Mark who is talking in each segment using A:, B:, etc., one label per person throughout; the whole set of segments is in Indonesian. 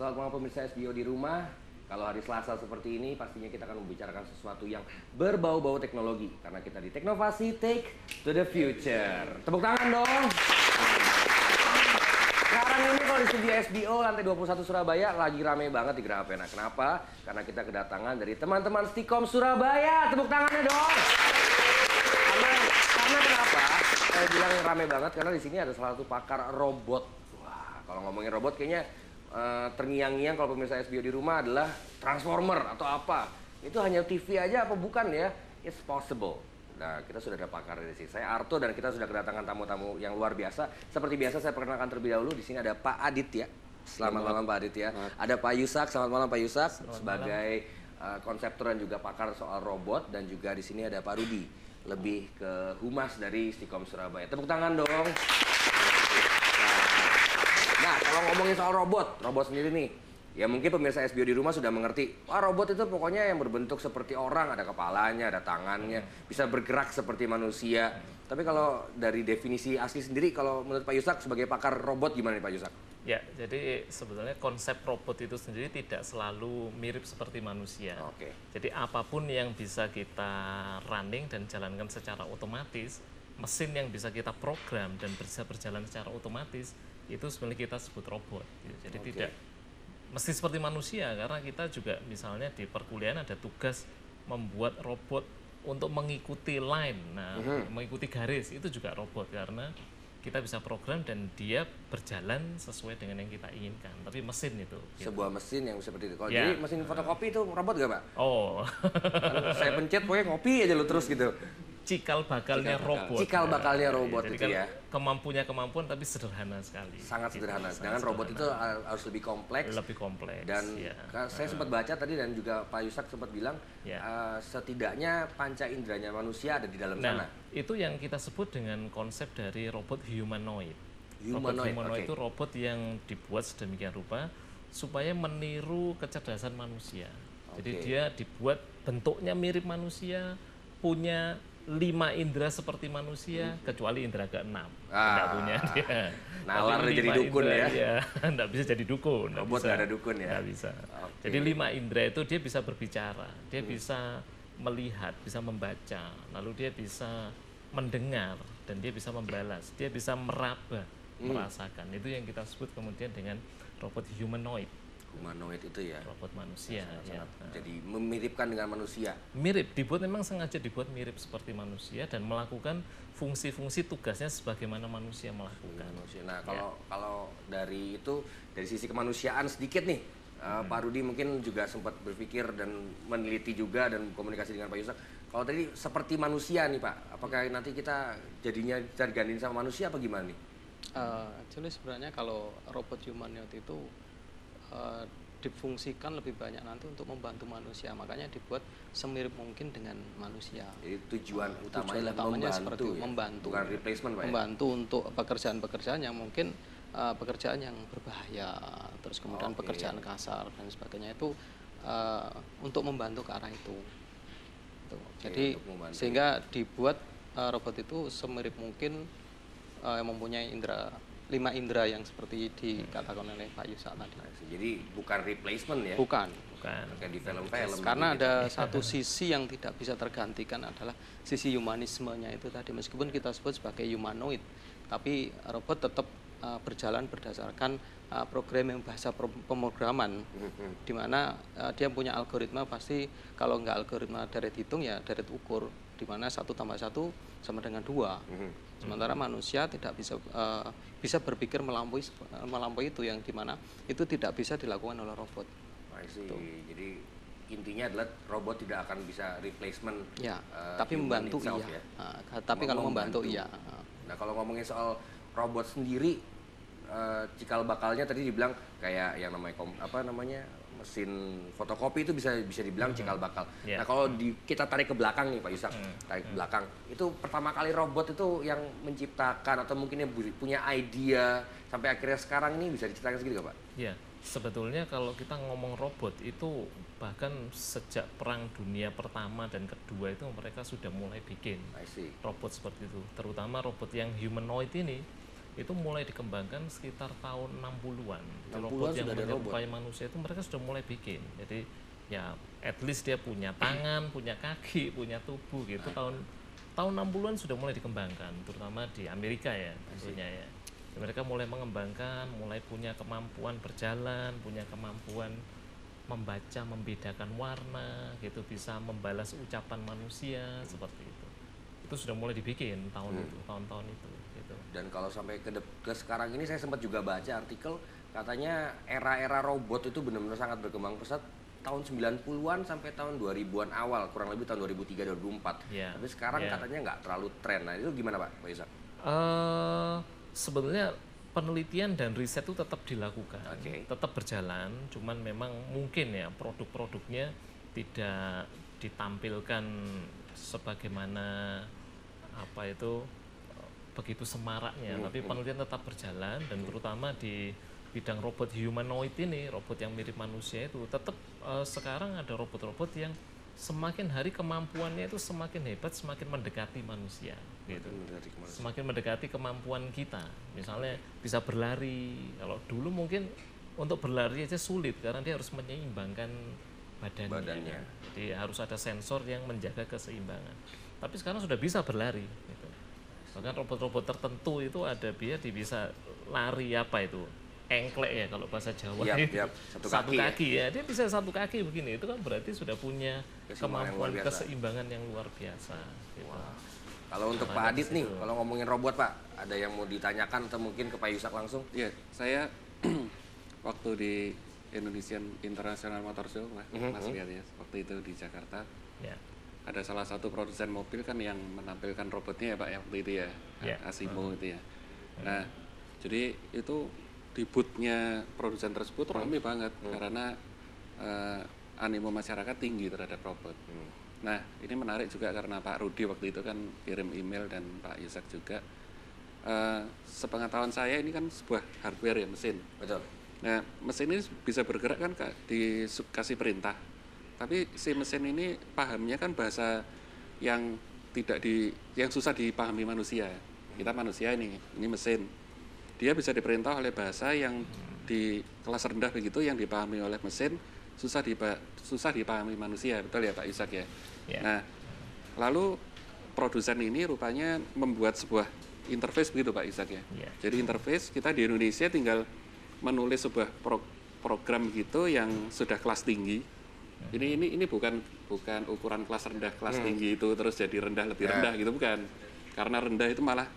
A: Selamat malam pemirsa SBO di rumah. Kalau hari Selasa seperti ini, pastinya kita akan membicarakan sesuatu yang berbau-bau teknologi. Karena kita di Teknovasi Take to the Future. Tepuk tangan dong. Sekarang ini kalau di studio SBO lantai 21 Surabaya lagi rame banget di Geraha Pena. Kenapa? Karena kita kedatangan dari teman-teman Stikom Surabaya. Tepuk tangannya dong. Karena kenapa? Saya bilang rame banget karena di sini ada salah satu pakar robot. Wah, kalau ngomongin robot kayaknya terngiang-ngiang kalau pemirsa SBO di rumah adalah Transformer atau apa. Itu hanya TV aja apa bukan ya? It's possible. Nah, kita sudah ada pakar di sini. Saya Arto dan kita sudah kedatangan tamu-tamu yang luar biasa. Seperti biasa saya perkenalkan terlebih dahulu. Di sini ada Pak Adit ya. Selamat malam Pak Adit ya. Ada Pak Yusak. Selamat malam Pak Yusak. Sebagai konseptor dan juga pakar soal robot, dan juga di sini ada Pak Rudi, lebih ke humas dari Stikom Surabaya. Tepuk tangan dong. Nah, kalau ngomongin soal robot sendiri nih, ya mungkin pemirsa SBO di rumah sudah mengerti. Wah, robot itu pokoknya yang berbentuk seperti orang, ada kepalanya, ada tangannya, bisa bergerak seperti manusia. Tapi kalau dari definisi asli sendiri, kalau menurut Pak Yusak sebagai pakar robot gimana nih Pak Yusak?
B: Ya, jadi sebetulnya konsep robot itu sendiri tidak selalu mirip seperti manusia.
A: Oke.
B: Jadi apapun yang bisa kita running dan jalankan secara otomatis, mesin yang bisa kita program dan bisa berjalan secara otomatis, itu sebenarnya kita sebut robot. Jadi tidak mesti seperti manusia, karena kita juga misalnya di perkuliahan ada tugas membuat robot untuk mengikuti line, mengikuti garis, itu juga robot karena kita bisa program dan dia berjalan sesuai dengan yang kita inginkan. Tapi mesin itu.
A: Sebuah mesin yang seperti itu. Kalau jadi mesin fotokopi itu robot gak Pak?
B: Oh.
A: Kan saya pencet pokoknya ngopi aja lo terus gitu.
B: Cikal bakalnya robot.
A: Cikal bakalnya robot
B: jadi
A: itu
B: kan
A: ya.
B: Kemampuan tapi sederhana sekali.
A: Sangat sederhana. Sedangkan robot itu harus lebih kompleks.
B: Lebih kompleks.
A: Dan saya sempat baca tadi dan juga Pak Yusak sempat bilang setidaknya panca inderanya manusia ada di dalam sana.
B: Itu yang kita sebut dengan konsep dari robot humanoid. Robot humanoid itu robot yang dibuat sedemikian rupa supaya meniru kecerdasan manusia. Jadi dia dibuat bentuknya mirip manusia, punya 5 indera seperti manusia, kecuali indera ke-6. Tidak punya dia.
A: Nalar jadi dukun ya?
B: Tidak bisa jadi dukun.
A: Robot nggak ada dukun ya?
B: Nggak bisa. Jadi 5 indera itu dia bisa berbicara, dia bisa melihat, bisa membaca, lalu dia bisa mendengar, dan dia bisa membalas, dia bisa meraba, merasakan. Itu yang kita sebut kemudian dengan robot humanoid.
A: Humanoid itu ya?
B: Robot manusia.
A: Jadi memiripkan dengan manusia?
B: Mirip, memang sengaja dibuat mirip seperti manusia dan melakukan fungsi-fungsi tugasnya sebagaimana manusia melakukan.
A: Nah, kalau dari itu, dari sisi kemanusiaan sedikit nih, Pak Rudi mungkin juga sempat berpikir dan meneliti juga dan komunikasi dengan Pak Yusak. Kalau tadi seperti manusia nih Pak, apakah nanti kita jadinya tergantiin sama manusia apa gimana nih?
C: Jadi sebenarnya kalau robot humanoid itu difungsikan lebih banyak nanti untuk membantu manusia, makanya dibuat semirip mungkin dengan manusia.
A: Jadi tujuan utamanya
C: seperti membantu,
A: bukan replacement Pak.
C: Membantu untuk pekerjaan-pekerjaan yang mungkin pekerjaan yang berbahaya, terus kemudian pekerjaan kasar dan sebagainya, itu untuk membantu ke arah itu. Jadi sehingga dibuat robot itu semirip mungkin yang mempunyai 5 indera yang seperti dikatakan oleh Pak Yusak tadi.
A: Jadi bukan replacement ya?
C: Bukan.
A: Kayak di film-film.
C: Karena ada satu sisi yang tidak bisa tergantikan adalah sisi humanismenya itu tadi. Meskipun kita sebut sebagai humanoid, tapi robot tetap berjalan berdasarkan program yang bahasa pemrograman, di mana dia punya algoritma. Pasti kalau nggak algoritma deret hitung ya deret ukur, di mana 1 tambah 1 sama dengan 2. Sementara manusia tidak bisa berpikir melampaui itu, yang dimana itu tidak bisa dilakukan oleh robot.
A: Jadi intinya adalah robot tidak akan bisa replacement.
C: Tapi membantu iya. Tapi kalau membantu iya.
A: Nah, kalau ngomongin soal robot sendiri, cikal bakalnya tadi dibilang kayak yang namanya mesin fotokopi itu bisa dibilang cikal bakal. Nah, kalau kita tarik ke belakang nih Pak Yusak, tarik ke belakang, itu pertama kali robot itu yang menciptakan atau mungkin yang punya ide sampai akhirnya sekarang ini bisa diceritakan sedikit nggak Pak?
B: Ya, sebetulnya kalau kita ngomong robot itu bahkan sejak Perang Dunia Pertama dan Kedua itu mereka sudah mulai bikin robot seperti itu. Terutama robot yang humanoid ini itu mulai dikembangkan sekitar tahun 60-an.
A: 60-an
B: Robot yang
A: sudah ada
B: menyerupai manusia itu mereka sudah mulai bikin. Jadi ya at least dia punya tangan, punya kaki, punya tubuh gitu. Tahun 60-an sudah mulai dikembangkan, terutama di Amerika ya tentunya ya. Mereka mulai mengembangkan, mulai punya kemampuan berjalan, punya kemampuan membaca, membedakan warna, gitu, bisa membalas ucapan manusia seperti itu. Itu sudah mulai dibikin tahun-tahun itu. Gitu.
A: Dan kalau sampai ke sekarang ini saya sempat juga baca artikel katanya era-era robot itu benar-benar sangat berkembang pesat tahun 90-an sampai tahun 2000-an awal, kurang lebih tahun 2003-2004.
B: Yeah.
A: Tapi sekarang katanya nggak terlalu tren. Nah itu gimana Pak Yusak?
B: Sebenarnya penelitian dan riset itu tetap dilakukan, tetap berjalan, cuman memang mungkin ya produk-produknya tidak ditampilkan sebagaimana apa itu begitu semaraknya, tapi penelitian tetap berjalan dan terutama di bidang robot humanoid ini, robot yang mirip manusia itu tetap sekarang ada robot-robot yang semakin hari kemampuannya itu semakin hebat, semakin mendekati manusia gitu. Semakin mendekati kemampuan kita. Misalnya bisa berlari. Kalau dulu mungkin untuk berlari aja sulit karena dia harus menyeimbangkan badannya. Jadi harus ada sensor yang menjaga keseimbangan. Tapi sekarang sudah bisa berlari gitu. Bahkan robot-robot tertentu itu ada dia bisa lari apa itu? Engklek ya kalau bahasa Jawa. Satu kaki ya. Dia bisa satu kaki begini. Itu kan berarti sudah punya kemampuan keseimbangan yang luar biasa gitu.
A: Wow. Kalau untuk Pak Adit nih, kalau ngomongin robot Pak, ada yang mau ditanyakan atau mungkin ke Pak Yusak langsung?
D: Iya, saya waktu di Indonesian International Motor Show, Mas lihat ya, waktu itu di Jakarta.
B: Ya.
D: Ada salah satu produsen mobil kan yang menampilkan robotnya ya Pak, waktu itu ya, Asimo itu ya. Nah, jadi itu di booth-nya produsen tersebut ramai banget karena animo masyarakat tinggi terhadap robot. Nah, ini menarik juga karena Pak Rudi waktu itu kan kirim email dan Pak Yusak juga. Sepengetahuan saya ini kan sebuah hardware ya, mesin.
A: Betul.
D: Nah, mesin ini bisa bergerak kan dikasih perintah. Tapi si mesin ini pahamnya kan bahasa yang yang susah dipahami manusia. Kita manusia ini mesin. Dia bisa diperintah oleh bahasa yang di kelas rendah begitu yang dipahami oleh mesin, susah dipahami manusia, betul ya Pak Yusak ya? Yeah. Nah, lalu produsen ini rupanya membuat sebuah interface begitu Pak Yusak ya? Yeah. Jadi interface kita di Indonesia tinggal menulis sebuah program gitu yang sudah kelas tinggi. Ini bukan ukuran kelas rendah, kelas tinggi itu terus jadi lebih rendah gitu, bukan. Karena rendah itu malah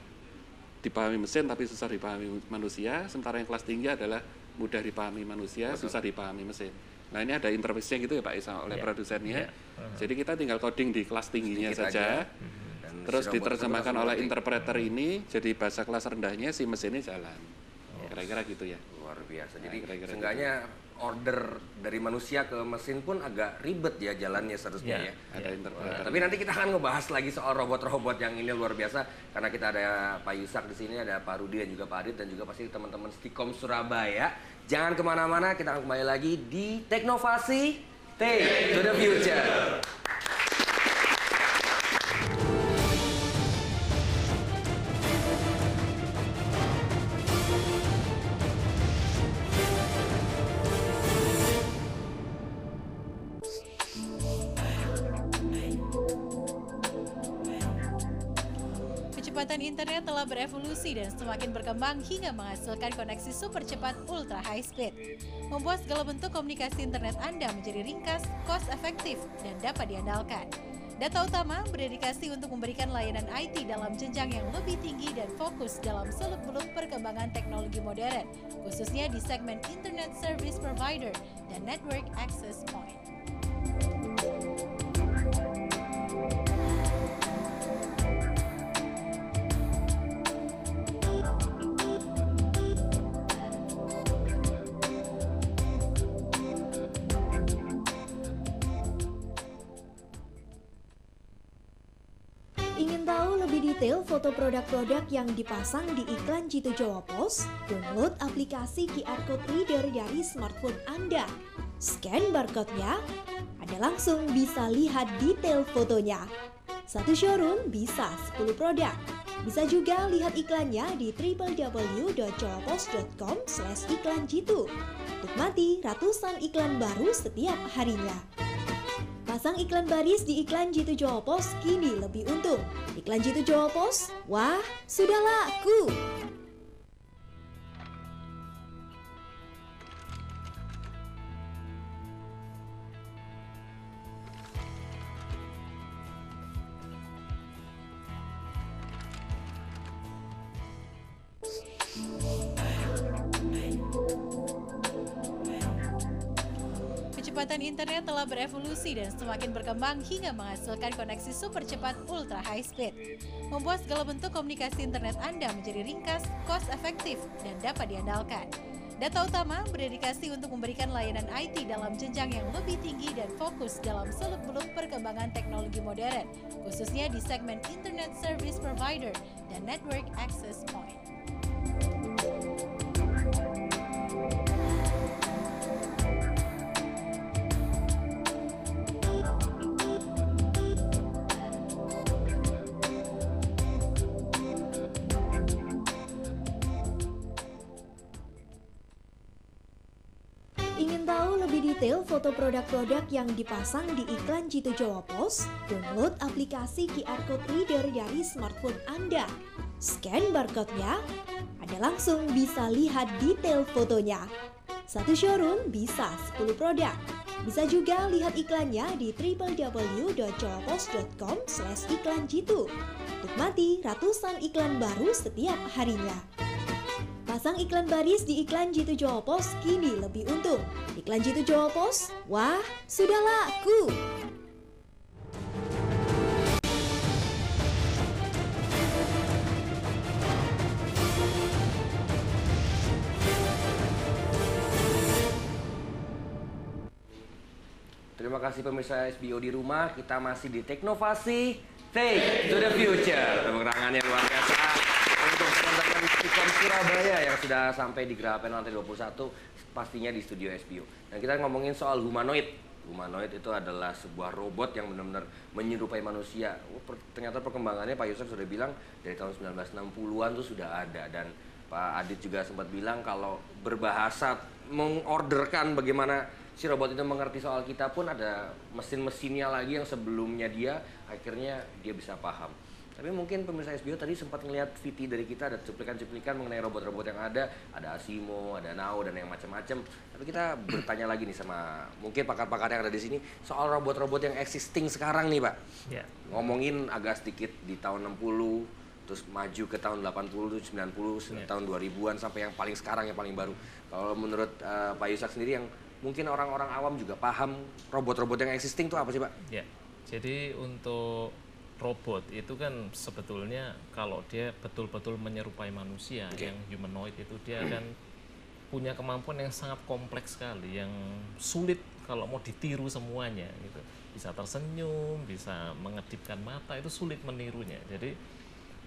D: dipahami mesin tapi susah dipahami manusia, sementara yang kelas tinggi adalah mudah dipahami manusia, susah dipahami mesin. Nah, ini ada interface-nya gitu ya Pak Isa oleh produsennya. Jadi kita tinggal coding di kelas tingginya saja. Terus diterjemahkan oleh interpreter ini jadi bahasa kelas rendahnya, si mesinnya jalan. Kira-kira gitu ya.
A: Luar biasa. Jadi seenggaknya order dari manusia ke mesin pun agak ribet ya jalannya seharusnya ya.
D: Ada interpreter.
A: Tapi nanti kita akan ngebahas lagi soal robot-robot yang ini luar biasa karena kita ada Pak Yusak di sini, ada Pak Rudi dan juga Pak Adit dan juga pasti teman-teman Stikom Surabaya. Jangan kemana-mana, kita akan kembali lagi di Teknovasi Take to the Future.
E: Kecepatan internet telah berevolusi dan semakin berkembang hingga menghasilkan koneksi super cepat ultra high speed. Membuat segala bentuk komunikasi internet Anda menjadi ringkas, cost efektif, dan dapat diandalkan. Data Utama berdedikasi untuk memberikan layanan IT dalam jenjang yang lebih tinggi dan fokus dalam seluk-beluk perkembangan teknologi modern, khususnya di segmen Internet Service Provider dan Network Access Point.
F: Ingin tahu lebih detail foto produk-produk yang dipasang di iklan Jitu Jawa Pos? Download aplikasi QR Code Reader dari smartphone Anda. Scan barcode-nya, Anda langsung bisa lihat detail fotonya. Satu showroom bisa 10 produk. Bisa juga lihat iklannya di www.jawapos.com/iklan jitu. Nikmati ratusan iklan baru setiap harinya. Pasang iklan baris di iklan Jitu Jawa Pos kini lebih untung. Iklan Jitu Jawa Pos, wah sudah laku.
E: Kecepatan internet telah berevolusi dan semakin berkembang hingga menghasilkan koneksi super cepat ultra high speed. Membuat segala bentuk komunikasi internet Anda menjadi ringkas, cost efektif, dan dapat diandalkan. Data Utama berdedikasi untuk memberikan layanan IT dalam jenjang yang lebih tinggi dan fokus dalam seluk-beluk perkembangan teknologi modern, khususnya di segmen Internet Service Provider dan Network Access Point.
F: Ingin tahu lebih detail foto produk-produk yang dipasang di iklan Jitu Jawa Pos? Download aplikasi QR Code Reader dari smartphone Anda. Scan barcode-nya, Anda langsung bisa lihat detail fotonya. Satu showroom bisa 10 produk. Bisa juga lihat iklannya di www.jawapos.com/iklan jitu. Nikmati ratusan iklan baru setiap harinya. Pasang iklan baris di iklan Jitu Jawa Pos kini lebih untung. Iklan Jitu Jawa Pos, wah sudah laku.
A: Terima kasih pemirsa SBO di rumah. Kita masih di Teknovasi Take to the Future. Tepuk tangannya luar biasa untuk teman-teman Sikom Surabaya yang sudah sampai di Geraha Panel lantai 21, pastinya di studio SBO. Dan kita ngomongin soal humanoid. Humanoid itu adalah sebuah robot yang benar-benar menyerupai manusia. Ternyata perkembangannya Pak Yusuf sudah bilang dari tahun 1960-an tuh sudah ada. Dan Pak Adit juga sempat bilang kalau berbahasa mengorderkan bagaimana si robot itu mengerti soal kita pun ada mesin-mesinnya lagi yang sebelumnya dia akhirnya dia bisa paham. Tapi mungkin pemirsa SBO tadi sempat ngelihat VT dari kita, ada cuplikan-cuplikan mengenai robot-robot yang ada Asimo, ada Nao dan yang macam-macam. Tapi kita bertanya lagi nih sama mungkin pakar-pakar yang ada di sini soal robot-robot yang existing sekarang nih Pak.
B: Ya.
A: Ngomongin agak sedikit di tahun 60, terus maju ke tahun 80, 90, tahun 2000-an sampai yang paling sekarang yang paling baru. Kalau menurut Pak Yusak sendiri yang mungkin orang-orang awam juga paham robot-robot yang existing itu apa sih Pak?
B: Ya, jadi untuk robot itu kan sebetulnya kalau dia betul-betul menyerupai manusia, yang humanoid itu dia akan punya kemampuan yang sangat kompleks sekali, yang sulit kalau mau ditiru semuanya gitu. Bisa tersenyum, bisa mengedipkan mata, itu sulit menirunya. Jadi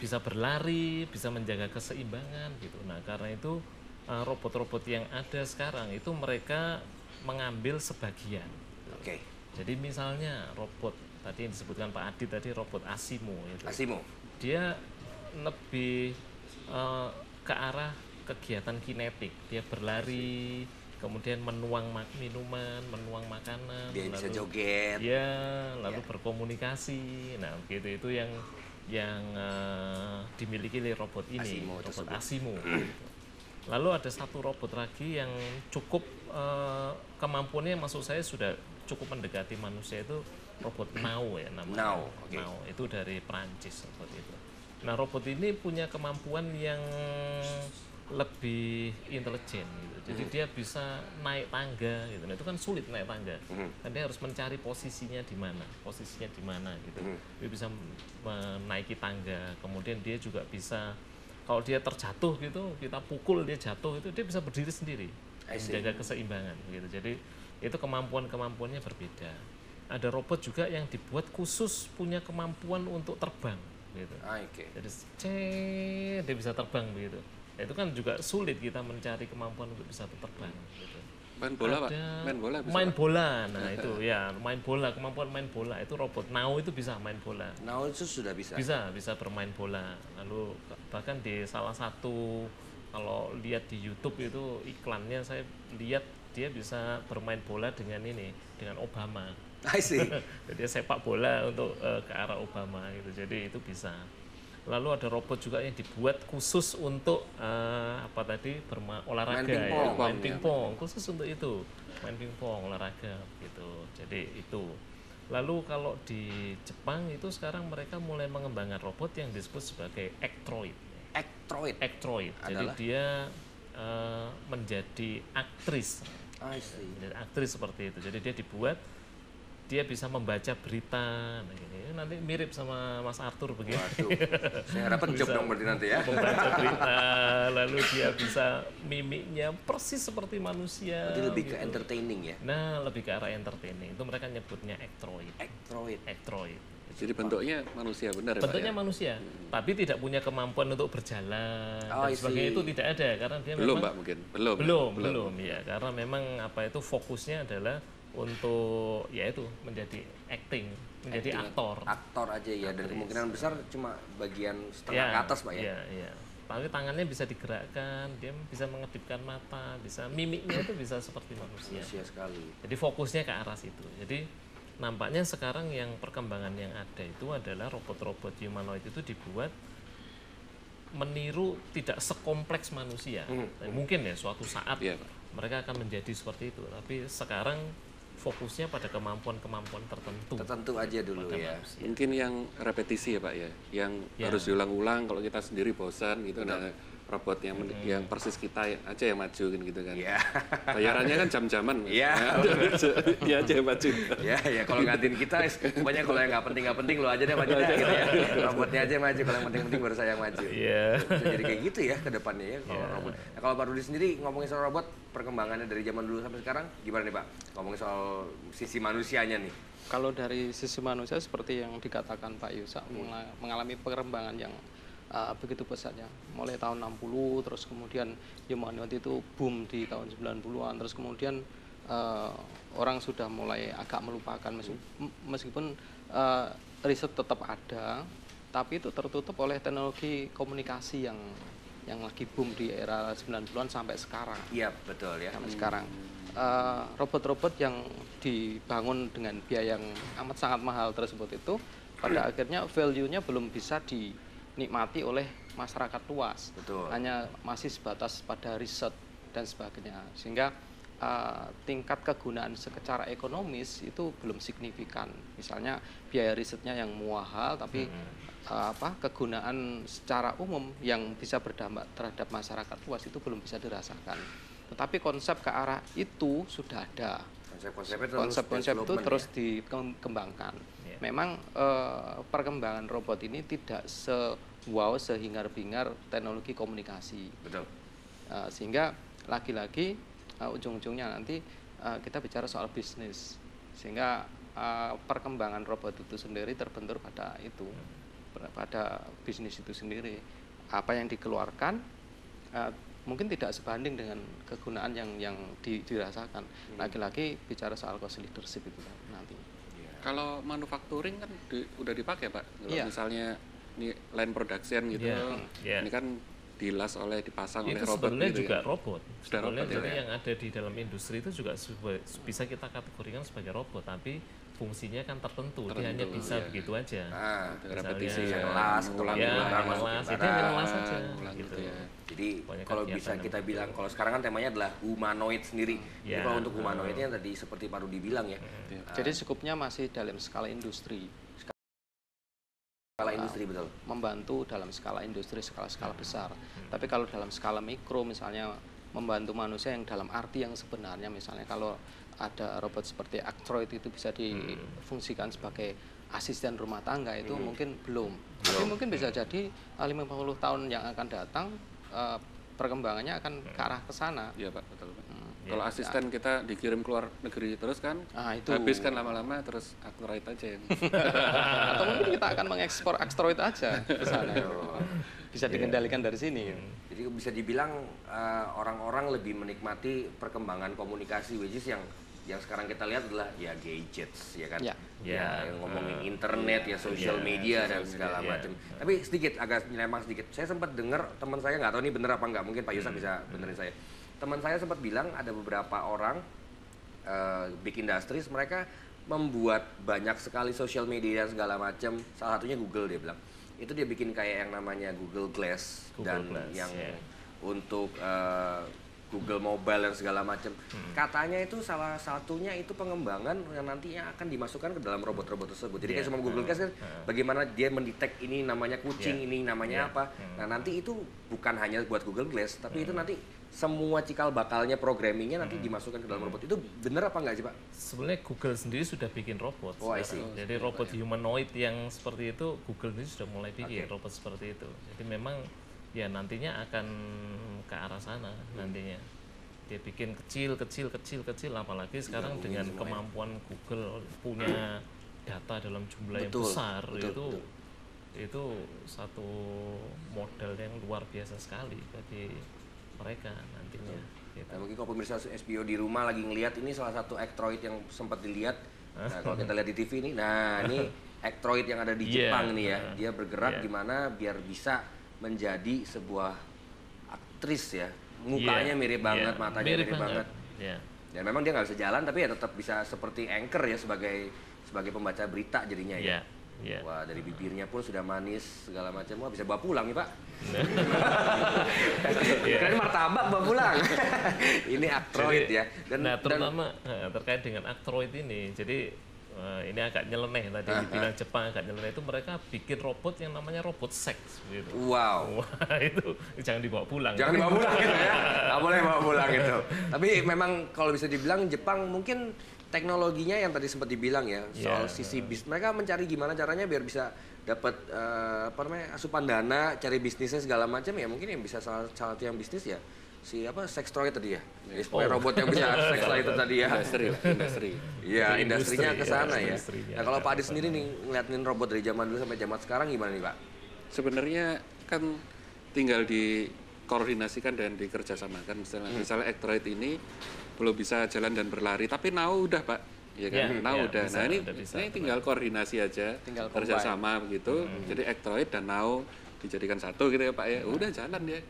B: bisa berlari, bisa menjaga keseimbangan gitu. Nah, karena itu robot-robot yang ada sekarang itu mereka mengambil sebagian.
A: Oke.
B: Jadi misalnya robot tadi yang disebutkan Pak Adit tadi, robot Asimo itu.
A: Asimo.
B: Dia lebih ke arah kegiatan kinetik. Dia berlari, kemudian menuang minuman, menuang makanan.
A: Dia
B: lalu,
A: bisa joget.
B: Ya, lalu berkomunikasi. Nah, begitu itu yang dimiliki oleh robot ini,
A: Asimo
B: robot Asimo. Lalu ada satu robot lagi yang cukup kemampuannya maksud saya sudah cukup mendekati manusia, itu robot Nao ya namanya.
A: Nao, okay.
B: Nao itu dari Prancis robot itu. Nah, robot ini punya kemampuan yang lebih intelijen gitu. Jadi dia bisa naik tangga gitu. Nah, itu kan sulit naik tangga. Kan dia harus mencari posisinya di mana gitu. Dia bisa menaiki tangga. Kemudian dia juga bisa, kalau dia terjatuh gitu, kita pukul dia jatuh, itu dia bisa berdiri sendiri, menjaga keseimbangan gitu. Jadi itu kemampuannya berbeda. Ada robot juga yang dibuat khusus punya kemampuan untuk terbang gitu. Jadi dia bisa terbang begitu. Nah, itu kan juga sulit kita mencari kemampuan untuk bisa terbang gitu.
D: Main bola, Pak.
B: ada
D: Main bola bisa,
B: main
D: Pak.
B: bola. Nah itu ya main bola, kemampuan main bola itu robot Now itu bisa main bola.
A: Now itu sudah bisa.
B: Bisa bermain bola. Lalu bahkan di salah satu kalau lihat di YouTube itu iklannya saya lihat dia bisa bermain bola dengan Obama.
A: I see.
B: Jadi sepak bola untuk ke arah Obama gitu. Jadi itu bisa. Lalu ada robot juga yang dibuat khusus untuk olahraga, main pingpong, khusus untuk itu, main pingpong olahraga gitu. Jadi itu. Lalu kalau di Jepang itu sekarang mereka mulai mengembangkan robot yang disebut sebagai Actroid. Actroid. Jadi dia menjadi aktris.
A: I see.
B: Menjadi aktris seperti itu. Jadi dia dibuat, dia bisa membaca berita. Nah, ini nanti mirip sama Mas Arthur begitu.
A: Waduh, saya harapkan job dong berarti nanti ya.
B: Membaca berita, lalu dia bisa mimiknya persis seperti manusia.
A: Jadi lebih ke
B: gitu.
A: entertaining ya.
B: Nah, lebih ke arah entertaining. Itu mereka nyebutnya Actroid.
D: Jadi bentuknya manusia benar,
B: Bentuknya
D: Pak, ya?
B: manusia, tapi tidak punya kemampuan untuk berjalan dan
A: I
B: sebagainya.
A: see.
B: Itu tidak ada karena dia
D: Belum,
B: memang
D: Pak, mungkin.
B: belum ya, karena memang itu fokusnya adalah untuk yaitu menjadi menjadi aktor.
A: Aktor aja ya, dan
B: Aktris.
A: kemungkinan besar cuma bagian setengah ke atas Pak ya.
B: Iya. Tapi tangannya bisa digerakkan, dia bisa mengedipkan mata, bisa mimiknya itu bisa seperti manusia.
A: Manusia sekali.
B: Jadi fokusnya ke arah situ. Jadi nampaknya sekarang yang perkembangan yang ada itu adalah robot-robot humanoid itu dibuat meniru tidak sekompleks manusia. Dan mungkin ya suatu saat
D: Iya, Pak.
B: mereka akan menjadi seperti itu. Tapi sekarang fokusnya pada kemampuan-kemampuan tertentu
A: aja dulu
B: pada
A: ya.
B: manusia.
D: Mungkin yang repetisi ya, Pak, ya. Yang
B: Ya.
D: harus diulang-ulang kalau kita sendiri bosan gitu. Nah, robot yang persis kita aja yang maju gitu kan.
A: Iya.
D: Bayarannya kan jam-jaman.
A: Iya.
D: Dia aja yang maju.
A: Ya kalau ngatin kita, pokoknya kalau yang nggak penting lu aja deh maju deh gitu ya. Robotnya aja yang maju, kalau yang penting baru saya yang maju.
B: Iya.
A: Bisa jadi kayak gitu ya ke depannya ya kalau robot. Nah, kalau Pak Rudi sendiri ngomongin soal robot, perkembangannya dari zaman dulu sampai sekarang gimana nih Pak? Ngomongin soal sisi manusianya nih.
C: Kalau dari sisi manusia seperti yang dikatakan Pak Yusak, mengalami perkembangan yang begitu pesatnya. Mulai tahun 60, terus kemudian humanoid itu boom di tahun 90-an, terus kemudian orang sudah mulai agak melupakan meskipun riset tetap ada, tapi itu tertutup oleh teknologi komunikasi yang lagi boom di era 90-an sampai sekarang.
A: Iya, betul ya.
C: Sampai sekarang. Robot-robot yang dibangun dengan biaya yang amat sangat mahal tersebut itu pada akhirnya value-nya belum bisa dinikmati oleh masyarakat luas.
A: Betul.
C: Hanya masih sebatas pada riset dan sebagainya. Sehingga tingkat kegunaan secara ekonomis itu belum signifikan. Misalnya biaya risetnya yang mahal, tapi kegunaan secara umum yang bisa berdampak terhadap masyarakat luas itu belum bisa dirasakan. Tetapi konsep ke arah itu sudah ada. Konsep-konsep itu terus dikembangkan. Memang perkembangan robot ini tidak se-wow, sehingar-bingar teknologi komunikasi.
A: Betul.
C: Sehingga lagi-lagi ujung-ujungnya nanti kita bicara soal bisnis. Sehingga perkembangan robot itu sendiri terbentur pada itu, pada bisnis itu sendiri. Apa yang dikeluarkan mungkin tidak sebanding dengan kegunaan yang dirasakan. Lagi-lagi bicara soal cost leadership itu nanti.
D: Kalau manufacturing kan udah dipakai, Pak. Kalau
C: Iya.
D: misalnya ini line production gitu,
B: Iya.
D: ini kan dipasang oleh
B: Itu
D: robot
B: sebenarnya
D: gitu
B: juga
D: ya.
B: robot.
D: Sudah
B: Sebenarnya
D: robot
B: jadi
D: ya.
B: yang ada di dalam industri itu juga bisa kita kategorikan sebagai robot, tapi fungsinya kan tertentu. Dia hanya bisa
D: iya.
B: begitu aja.
D: Repetisi
B: Misalnya,
D: ya,
A: ngelas,
D: ngulang-ngulang,
B: ngelas,
A: masukin
B: itu
A: barang,
B: ngelas aja
D: ngulang
B: gitu.
D: gitu ya.
A: Jadi
B: Banyak
A: kalau
B: kegiatan
A: bisa
B: yang
A: kita
B: begitu.
A: bilang, kalau sekarang kan temanya adalah humanoid sendiri. Jadi
B: Ya.
A: kalau untuk humanoidnya tadi seperti Pak Rudi bilang ya,
C: Jadi skupnya masih dalam skala industri.
A: skala industri betul.
C: Membantu dalam skala industri, skala besar. Tapi kalau dalam skala mikro misalnya membantu manusia yang dalam arti yang sebenarnya, misalnya kalau ada robot seperti Actroid itu bisa difungsikan sebagai asisten rumah tangga itu mungkin belum. Tapi mungkin bisa jadi 50 tahun yang akan datang perkembangannya akan ke arah ke sana.
D: Iya, Pak, betul, Pak. Kalau asisten kita dikirim keluar negeri terus kan,
C: Itu.
D: habis kan lama-lama terus Actroid aja yang
C: Atau mungkin kita akan mengekspor Actroid aja ke sana. Bisa dikendalikan dari sini.
A: Jadi bisa dibilang orang-orang lebih menikmati perkembangan komunikasi, which is yang sekarang kita lihat adalah ya gadgets, ya kan?
C: Ya.
A: Yang ngomongin internet, ya social media dan segala macam. Tapi sedikit agak nyelempang sedikit. Saya sempat dengar teman saya, nggak tahu ini bener apa nggak, mungkin Pak Yusak bisa benerin saya. Teman saya sempat bilang ada beberapa orang big industries, mereka membuat banyak sekali social media dan segala macam. Salah satunya Google, dia bilang. Itu dia bikin kayak yang namanya Google Glass dan yang untuk Google Mobile dan segala macam. Katanya itu salah satunya itu pengembangan yang nantinya akan dimasukkan ke dalam robot-robot tersebut. Jadi kayak sama Google Glass kan, bagaimana dia mendetek ini namanya kucing, ini namanya apa. Nah nanti itu bukan hanya buat Google Glass, tapi itu nanti semua cikal bakalnya programmingnya nanti dimasukkan ke dalam robot. Itu bener apa enggak sih Pak?
B: Sebenarnya Google sendiri sudah bikin robot.
A: Oh, I see.
B: Jadi robot humanoid yang seperti itu Google sendiri sudah mulai bikin robot seperti itu. Jadi memang ya nantinya akan ke arah sana nantinya. Dia bikin kecil, apalagi sekarang dengan kemampuan Google punya data dalam jumlah yang besar, itu satu modal yang luar biasa sekali bagi mereka nantinya. Gitu.
A: Nah, mungkin kalau pemirsa SBO di rumah lagi ngelihat ini salah satu Actroid yang sempat dilihat. Nah, kalau kita lihat di TV ini, nah ini Actroid yang ada di Jepang nih ya. Dia bergerak gimana biar bisa menjadi sebuah aktris ya. Mukanya mirip banget, matanya mirip banget. Dan memang dia nggak bisa jalan, tapi ya tetap bisa seperti anchor ya sebagai pembaca berita jadinya ya. Wah, dari bibirnya pun sudah manis segala macam. Wah, bisa bawa pulang nih Pak. Keren martabak bawa pulang. Ini Actroid ya.
B: Dan terutama terkait dengan Actroid ini, jadi ini agak nyeleneh tadi dibilang Jepang agak nyeleneh, itu mereka bikin robot yang namanya robot seks gitu.
A: Wow.
B: Wah, itu jangan dibawa pulang.
A: Jangan dibawa pulang gitu ya. Nggak boleh bawa pulang gitu. Tapi memang kalau bisa dibilang Jepang mungkin teknologinya yang tadi sempat dibilang ya soal sisi bisnis, mereka mencari gimana caranya biar bisa dapat asupan dana, cari bisnisnya segala macam ya, mungkin yang bisa salah satu yang bisnis ya sex toy tadi ya. Jadi supaya robot yang bisa seks lah itu tadi ya.
D: Industri.
A: Iya, industrinya ke sana ya. Nah, kalau Pak Adi sendiri nih ngeliatin robot dari zaman dulu sampai zaman sekarang gimana nih Pak?
D: Sebenarnya kan tinggal dikoordinasikan dan dikerjasamakan. Misalnya Actroid ini belum bisa jalan dan berlari, tapi Now udah Pak, ya kan? Now udah. Nah ini tinggal koordinasi aja, kerjasama begitu. Jadi Actroid dan Now dijadikan satu gitu ya Pak ya. Udah jalan dia,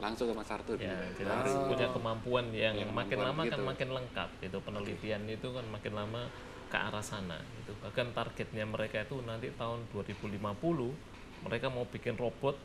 D: langsung ke Mas Arthur.
B: Ya, jadi punya kemampuan yang makin lama kan makin lengkap. Itu penelitian itu kan makin lama ke arah sana. Itu bahkan targetnya mereka itu nanti tahun 2050 mereka mau bikin robot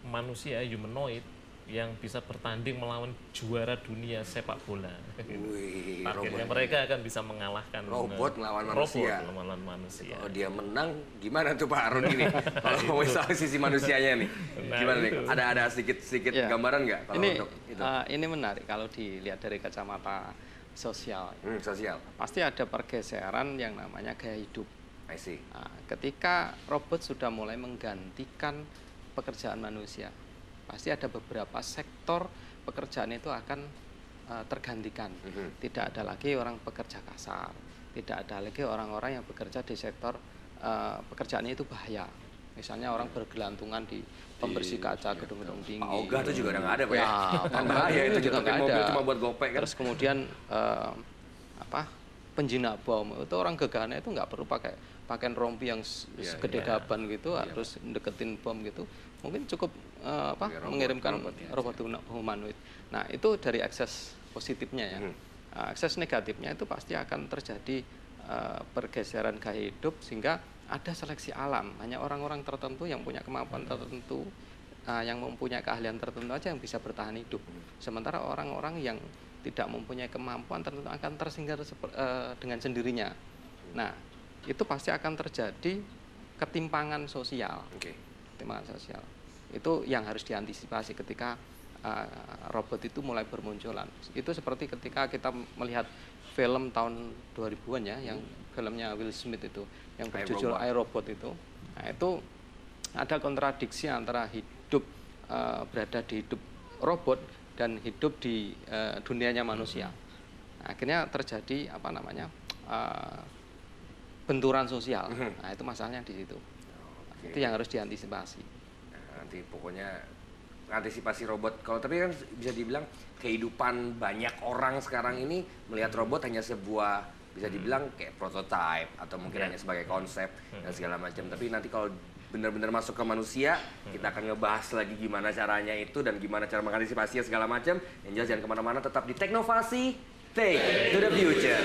B: manusia humanoid yang bisa bertanding melawan juara dunia sepak bola.
A: Wih,
B: targetnya mereka akan bisa mengalahkan
A: robot melawan manusia. Kalau dia menang, gimana tuh Pak Arun ini? Kalau mau soal sisi manusianya nih, gimana nih? Ada sedikit gambaran nggak kalau untuk itu?
C: Ini menarik kalau dilihat dari kacamata sosial.
A: Sosial.
C: Pasti ada pergeseran yang namanya gaya hidup.
A: I see.
C: Ketika robot sudah mulai menggantikan pekerjaan manusia, pasti ada beberapa sektor pekerjaan itu akan tergantikan. Tidak ada lagi orang pekerja kasar, tidak ada lagi orang-orang yang bekerja di sektor pekerjaannya itu bahaya. Misalnya orang bergelantungan di pembersih kaca gedung-gedung tinggi.
A: Pak Oga itu juga udah nggak ada Pak ya? Kan bahaya itu juga nggak ada. Cuma buat gopek kan.
C: Terus kemudian penjinak bom itu orang gegana itu nggak perlu pakaian rompi yang segede gaban gitu, harus deketin bom gitu. Mungkin cukup mengirimkan robot humanoid. Nah itu dari akses positifnya ya. Akses negatifnya itu pasti akan terjadi pergeseran gaya hidup sehingga ada seleksi alam. Hanya orang-orang tertentu yang punya kemampuan tertentu, yang mempunyai keahlian tertentu aja yang bisa bertahan hidup. Sementara orang-orang yang tidak mempunyai kemampuan tertentu akan tersingkir dengan sendirinya. Nah itu pasti akan terjadi ketimpangan sosial. Ketimpangan sosial itu yang harus diantisipasi ketika robot itu mulai bermunculan. Itu seperti ketika kita melihat film tahun 2000-an ya, yang filmnya Will Smith itu yang berjudul I, Robot itu. Nah, itu ada kontradiksi antara hidup berada di hidup robot dan hidup di dunianya manusia. Nah, akhirnya terjadi benturan sosial. Nah, itu masalahnya di situ. Itu yang harus diantisipasi.
A: Nanti pokoknya mengantisipasi robot. Kalau tapi kan bisa dibilang kehidupan banyak orang sekarang ini melihat robot hanya sebuah bisa dibilang kayak prototype atau mungkin hanya sebagai konsep dan segala macam. Tapi nanti kalau benar-benar masuk ke manusia, kita akan ngebahas lagi gimana caranya itu dan gimana cara mengantisipasinya segala macam. Yang jelas jangan kemana-mana, tetap di Teknovasi, Take to the Future.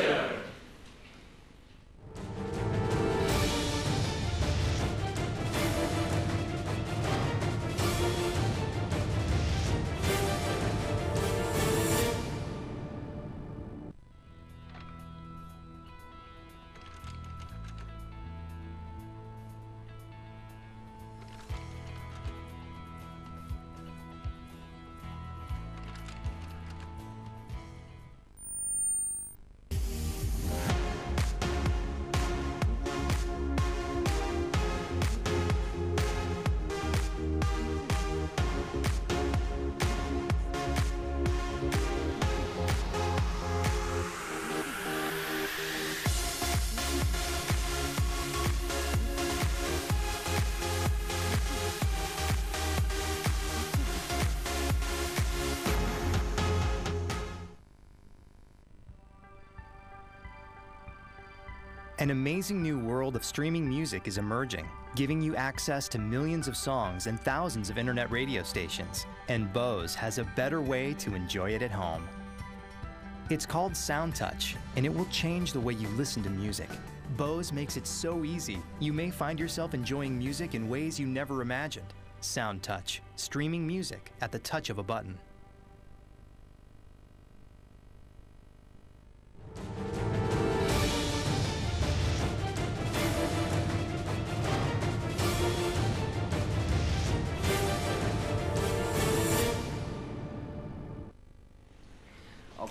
G: An amazing new world of streaming music is emerging, giving you access to millions of songs and thousands of internet radio stations. And Bose has a better way to enjoy it at home. It's called SoundTouch, and it will change the way you listen to music. Bose makes it so easy, you may find yourself enjoying music in ways you never imagined. SoundTouch, streaming music at the touch of a button.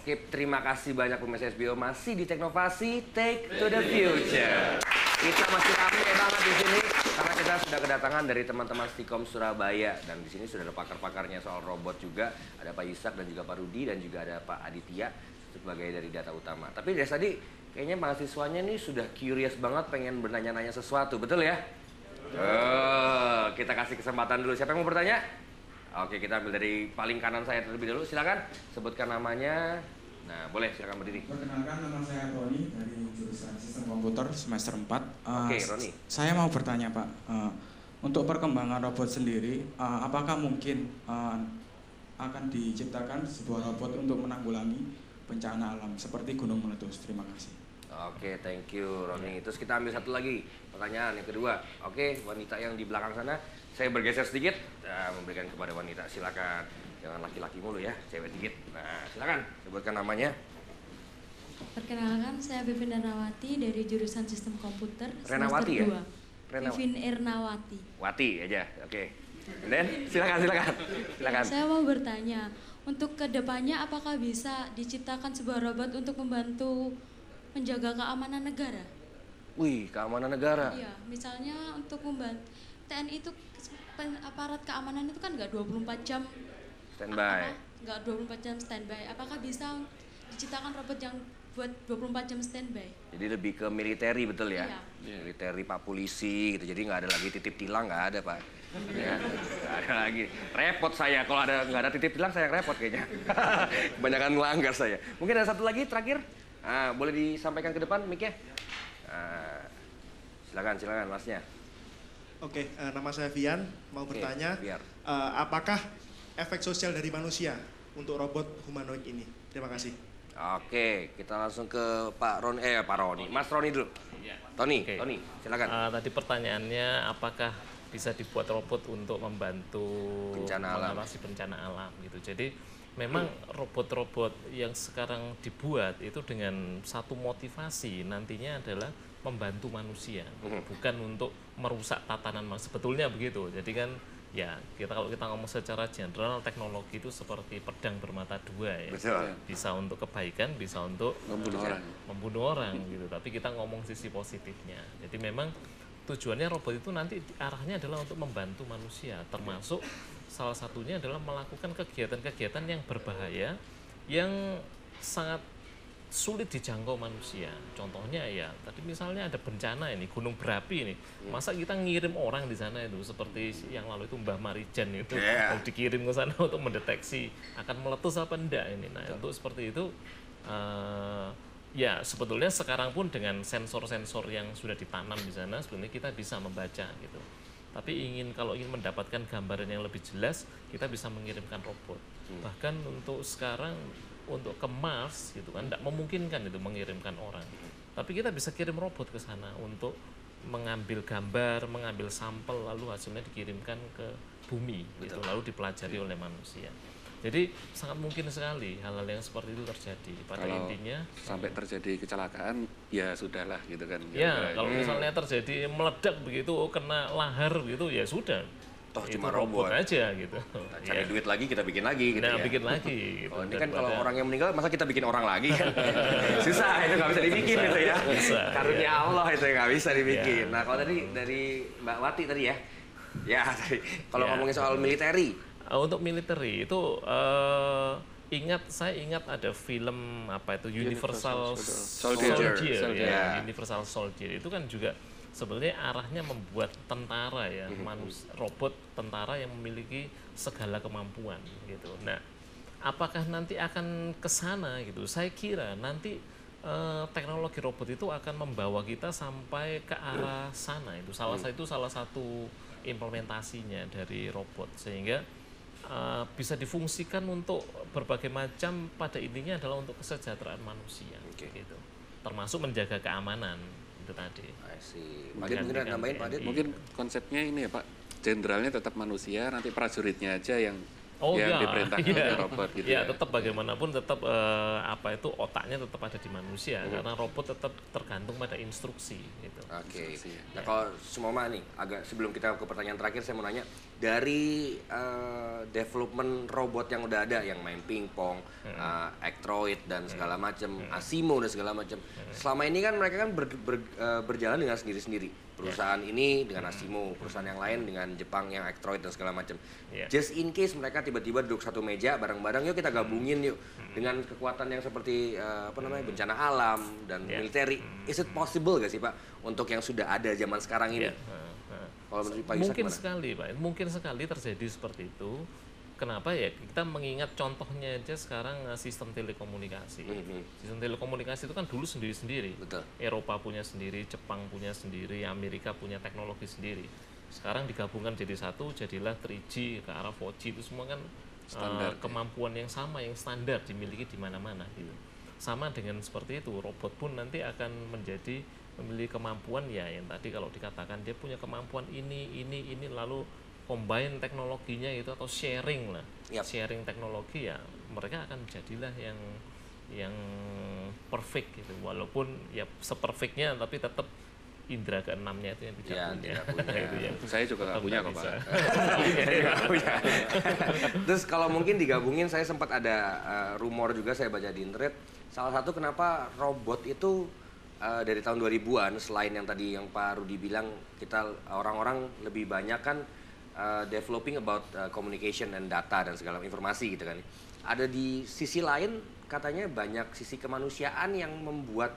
A: Oke, terima kasih banyak pemirsa SBO, masih di Teknovasi Take to the Future. Kita masih ramai banget di sini karena kita sudah kedatangan dari teman-teman Stikom Surabaya dan di sini sudah ada pakar-pakarnya soal robot juga. Ada Pak Yusak dan juga Pak Rudi dan juga ada Pak Aditya sebagai dari data utama. Tapi dari tadi kayaknya mahasiswanya nih sudah curious banget pengen bertanya-nanya sesuatu, betul ya? Kita kasih kesempatan dulu. Siapa yang mau bertanya? Oke, kita ambil dari paling kanan saya terlebih dulu. Silakan sebutkan namanya. Nah, boleh silakan berdiri.
H: Perkenalkan, nama saya Roni dari jurusan Sistem Komputer semester 4.
A: Oke, Roni.
H: Saya mau bertanya, Pak. Untuk perkembangan robot sendiri, apakah mungkin akan diciptakan sebuah robot untuk menanggulangi bencana alam seperti gunung meletus? Terima kasih.
A: Oke, thank you Roni. Terus kita ambil satu lagi pertanyaan yang kedua. Oke, wanita yang di belakang sana. Saya bergeser sedikit, memberikan kepada wanita. Silakan. Jangan laki-laki mulu ya, cewek dikit. Nah, silakan sebutkan namanya.
I: Perkenalkan, saya Vivin Ernawati dari jurusan Sistem Komputer
A: Renawati
I: semester
A: ya?
I: 2. Vivin Ernawati.
A: Wati aja, oke. Dan silakan.
I: Saya mau bertanya, untuk kedepannya apakah bisa diciptakan sebuah robot untuk membantu menjaga keamanan negara?
A: Wih, keamanan negara.
I: Iya, misalnya untuk membantu TNI itu aparat keamanan itu kan nggak 24 jam
A: standby.
I: Nggak 24 jam standby. Apakah bisa diciptakan robot yang buat 24 jam standby?
A: Jadi lebih ke militeri, betul ya?
I: Iya.
A: Militeri, Pak Polisi gitu. Jadi nggak ada lagi titip tilang, nggak ada, Pak. Ya, nggak ada lagi. Repot saya kalau nggak ada titip tilang, saya repot kayaknya. Kebanyakan melanggar saya. Mungkin ada satu lagi terakhir. Boleh disampaikan ke depan mic-nya? Silakan Masnya.
J: Oke, nama saya Vian. Mau bertanya, apakah efek sosial dari manusia untuk robot humanoid ini? Terima kasih.
A: Oke, kita langsung ke Pak Roni. Mas Roni dulu. Tony, silakan.
B: Tadi pertanyaannya apakah bisa dibuat robot untuk membantu mengatasi bencana alam gitu. Jadi memang robot-robot yang sekarang dibuat itu dengan satu motivasi nantinya adalah membantu manusia, bukan untuk merusak tatanan manusia. Sebetulnya begitu. Jadi kan ya kalau kita ngomong secara general, teknologi itu seperti pedang bermata dua ya.
A: Betul.
B: Bisa untuk kebaikan, bisa untuk membunuh orang gitu. Tapi kita ngomong sisi positifnya. Jadi memang tujuannya robot itu nanti arahnya adalah untuk membantu manusia, termasuk salah satunya adalah melakukan kegiatan-kegiatan yang berbahaya, yang sangat sulit dijangkau manusia. Contohnya ya, tadi misalnya ada bencana ini, gunung berapi ini, masa kita ngirim orang di sana itu seperti yang lalu itu Mbah Marijan itu dikirim ke sana untuk mendeteksi akan meletus apa enggak ini. Nah untuk seperti itu, ya sebetulnya sekarang pun dengan sensor-sensor yang sudah ditanam di sana, sebenarnya kita bisa membaca gitu. Tapi kalau ingin mendapatkan gambaran yang lebih jelas, kita bisa mengirimkan robot. Bahkan untuk sekarang untuk ke Mars gitu kan tidak memungkinkan itu mengirimkan orang. Tapi kita bisa kirim robot ke sana untuk mengambil gambar, mengambil sampel lalu hasilnya dikirimkan ke bumi gitu, lalu dipelajari oleh manusia. Jadi sangat mungkin sekali hal-hal yang seperti itu terjadi. Pada intinya
D: sampai terjadi kecelakaan ya sudahlah gitu kan.
B: Ya, kalau misalnya terjadi meledak begitu kena lahar gitu ya sudah.
A: Toh cuma robot
B: aja gitu.
A: Cari duit lagi kita bikin lagi gitu ya.
B: Bikin lagi gitu.
A: Oh, ini kan kalau orang yang meninggal masa kita bikin orang lagi kan. Susah, itu nggak bisa dibikin gitu ya. Karunia Allah itu nggak bisa dibikin. Nah, kalau tadi dari Mbak Wati tadi ya. Ya, tadi kalau ngomongin soal militeri.
B: Untuk militeri itu saya ingat ada film apa itu Universal Soldier. Ya, Universal Soldier itu kan juga sebenarnya arahnya membuat tentara ya, robot tentara yang memiliki segala kemampuan gitu. Nah, apakah nanti akan ke sana gitu? Saya kira nanti teknologi robot itu akan membawa kita sampai ke arah sana itu. Salah satu implementasinya dari robot sehingga bisa difungsikan untuk berbagai macam, pada intinya adalah untuk kesejahteraan manusia gitu. Termasuk menjaga keamanan. Tadi.
D: Pak Dit mungkin nambahin Pak Dit. Mungkin konsepnya ini ya Pak, jenderalnya tetap manusia, nanti prajuritnya aja yang diperintahkan oleh robot gitu ya.
B: Tetap bagaimanapun tetap otaknya tetap ada di manusia karena robot tetap tergantung pada instruksi gitu.
A: Oke. Nah, kalau Sumoma nih, agak sebelum kita ke pertanyaan terakhir saya mau nanya dari development robot yang udah ada yang main pingpong, Actroid dan segala macam, Asimo dan segala macam. Selama ini kan mereka kan berjalan dengan sendiri-sendiri. Perusahaan ini dengan Asimo, perusahaan yang lain dengan Jepang yang Actroid dan segala macam. Just in case mereka tiba-tiba duduk satu meja bareng-bareng, yuk kita gabungin yuk dengan kekuatan yang seperti bencana alam dan militeri. Is it possible gak sih Pak untuk yang sudah ada zaman sekarang ini?
B: Kalau menurut Pak Yusak gimana? Sekali Pak, mungkin sekali terjadi seperti itu. Kenapa ya? Kita mengingat contohnya aja sekarang sistem telekomunikasi. Sistem telekomunikasi itu kan dulu sendiri-sendiri. Eropa punya sendiri, Jepang punya sendiri, Amerika punya teknologi sendiri. Sekarang digabungkan jadi satu, jadilah 3G ke arah 4G, itu semua kan kemampuan yang sama, yang standar dimiliki di mana-mana gitu. Sama dengan seperti itu, robot pun nanti akan memiliki kemampuan ya yang tadi kalau dikatakan dia punya kemampuan ini lalu combine teknologinya itu atau sharing lah, sharing teknologi ya mereka akan jadilah yang perfect gitu, walaupun ya seperfectnya tapi tetap indera keenamnya itu yang tidak punya. Itu ya.
D: Saya juga nggak punya kok Pak.
A: Terus kalau mungkin digabungin, saya sempat ada rumor juga saya baca di internet, salah satu kenapa robot itu dari tahun 2000-an selain yang tadi yang Pak Rudi bilang kita orang-orang lebih banyak kan developing about communication and data dan segala informasi gitu kan. Ada di sisi lain katanya banyak sisi kemanusiaan yang membuat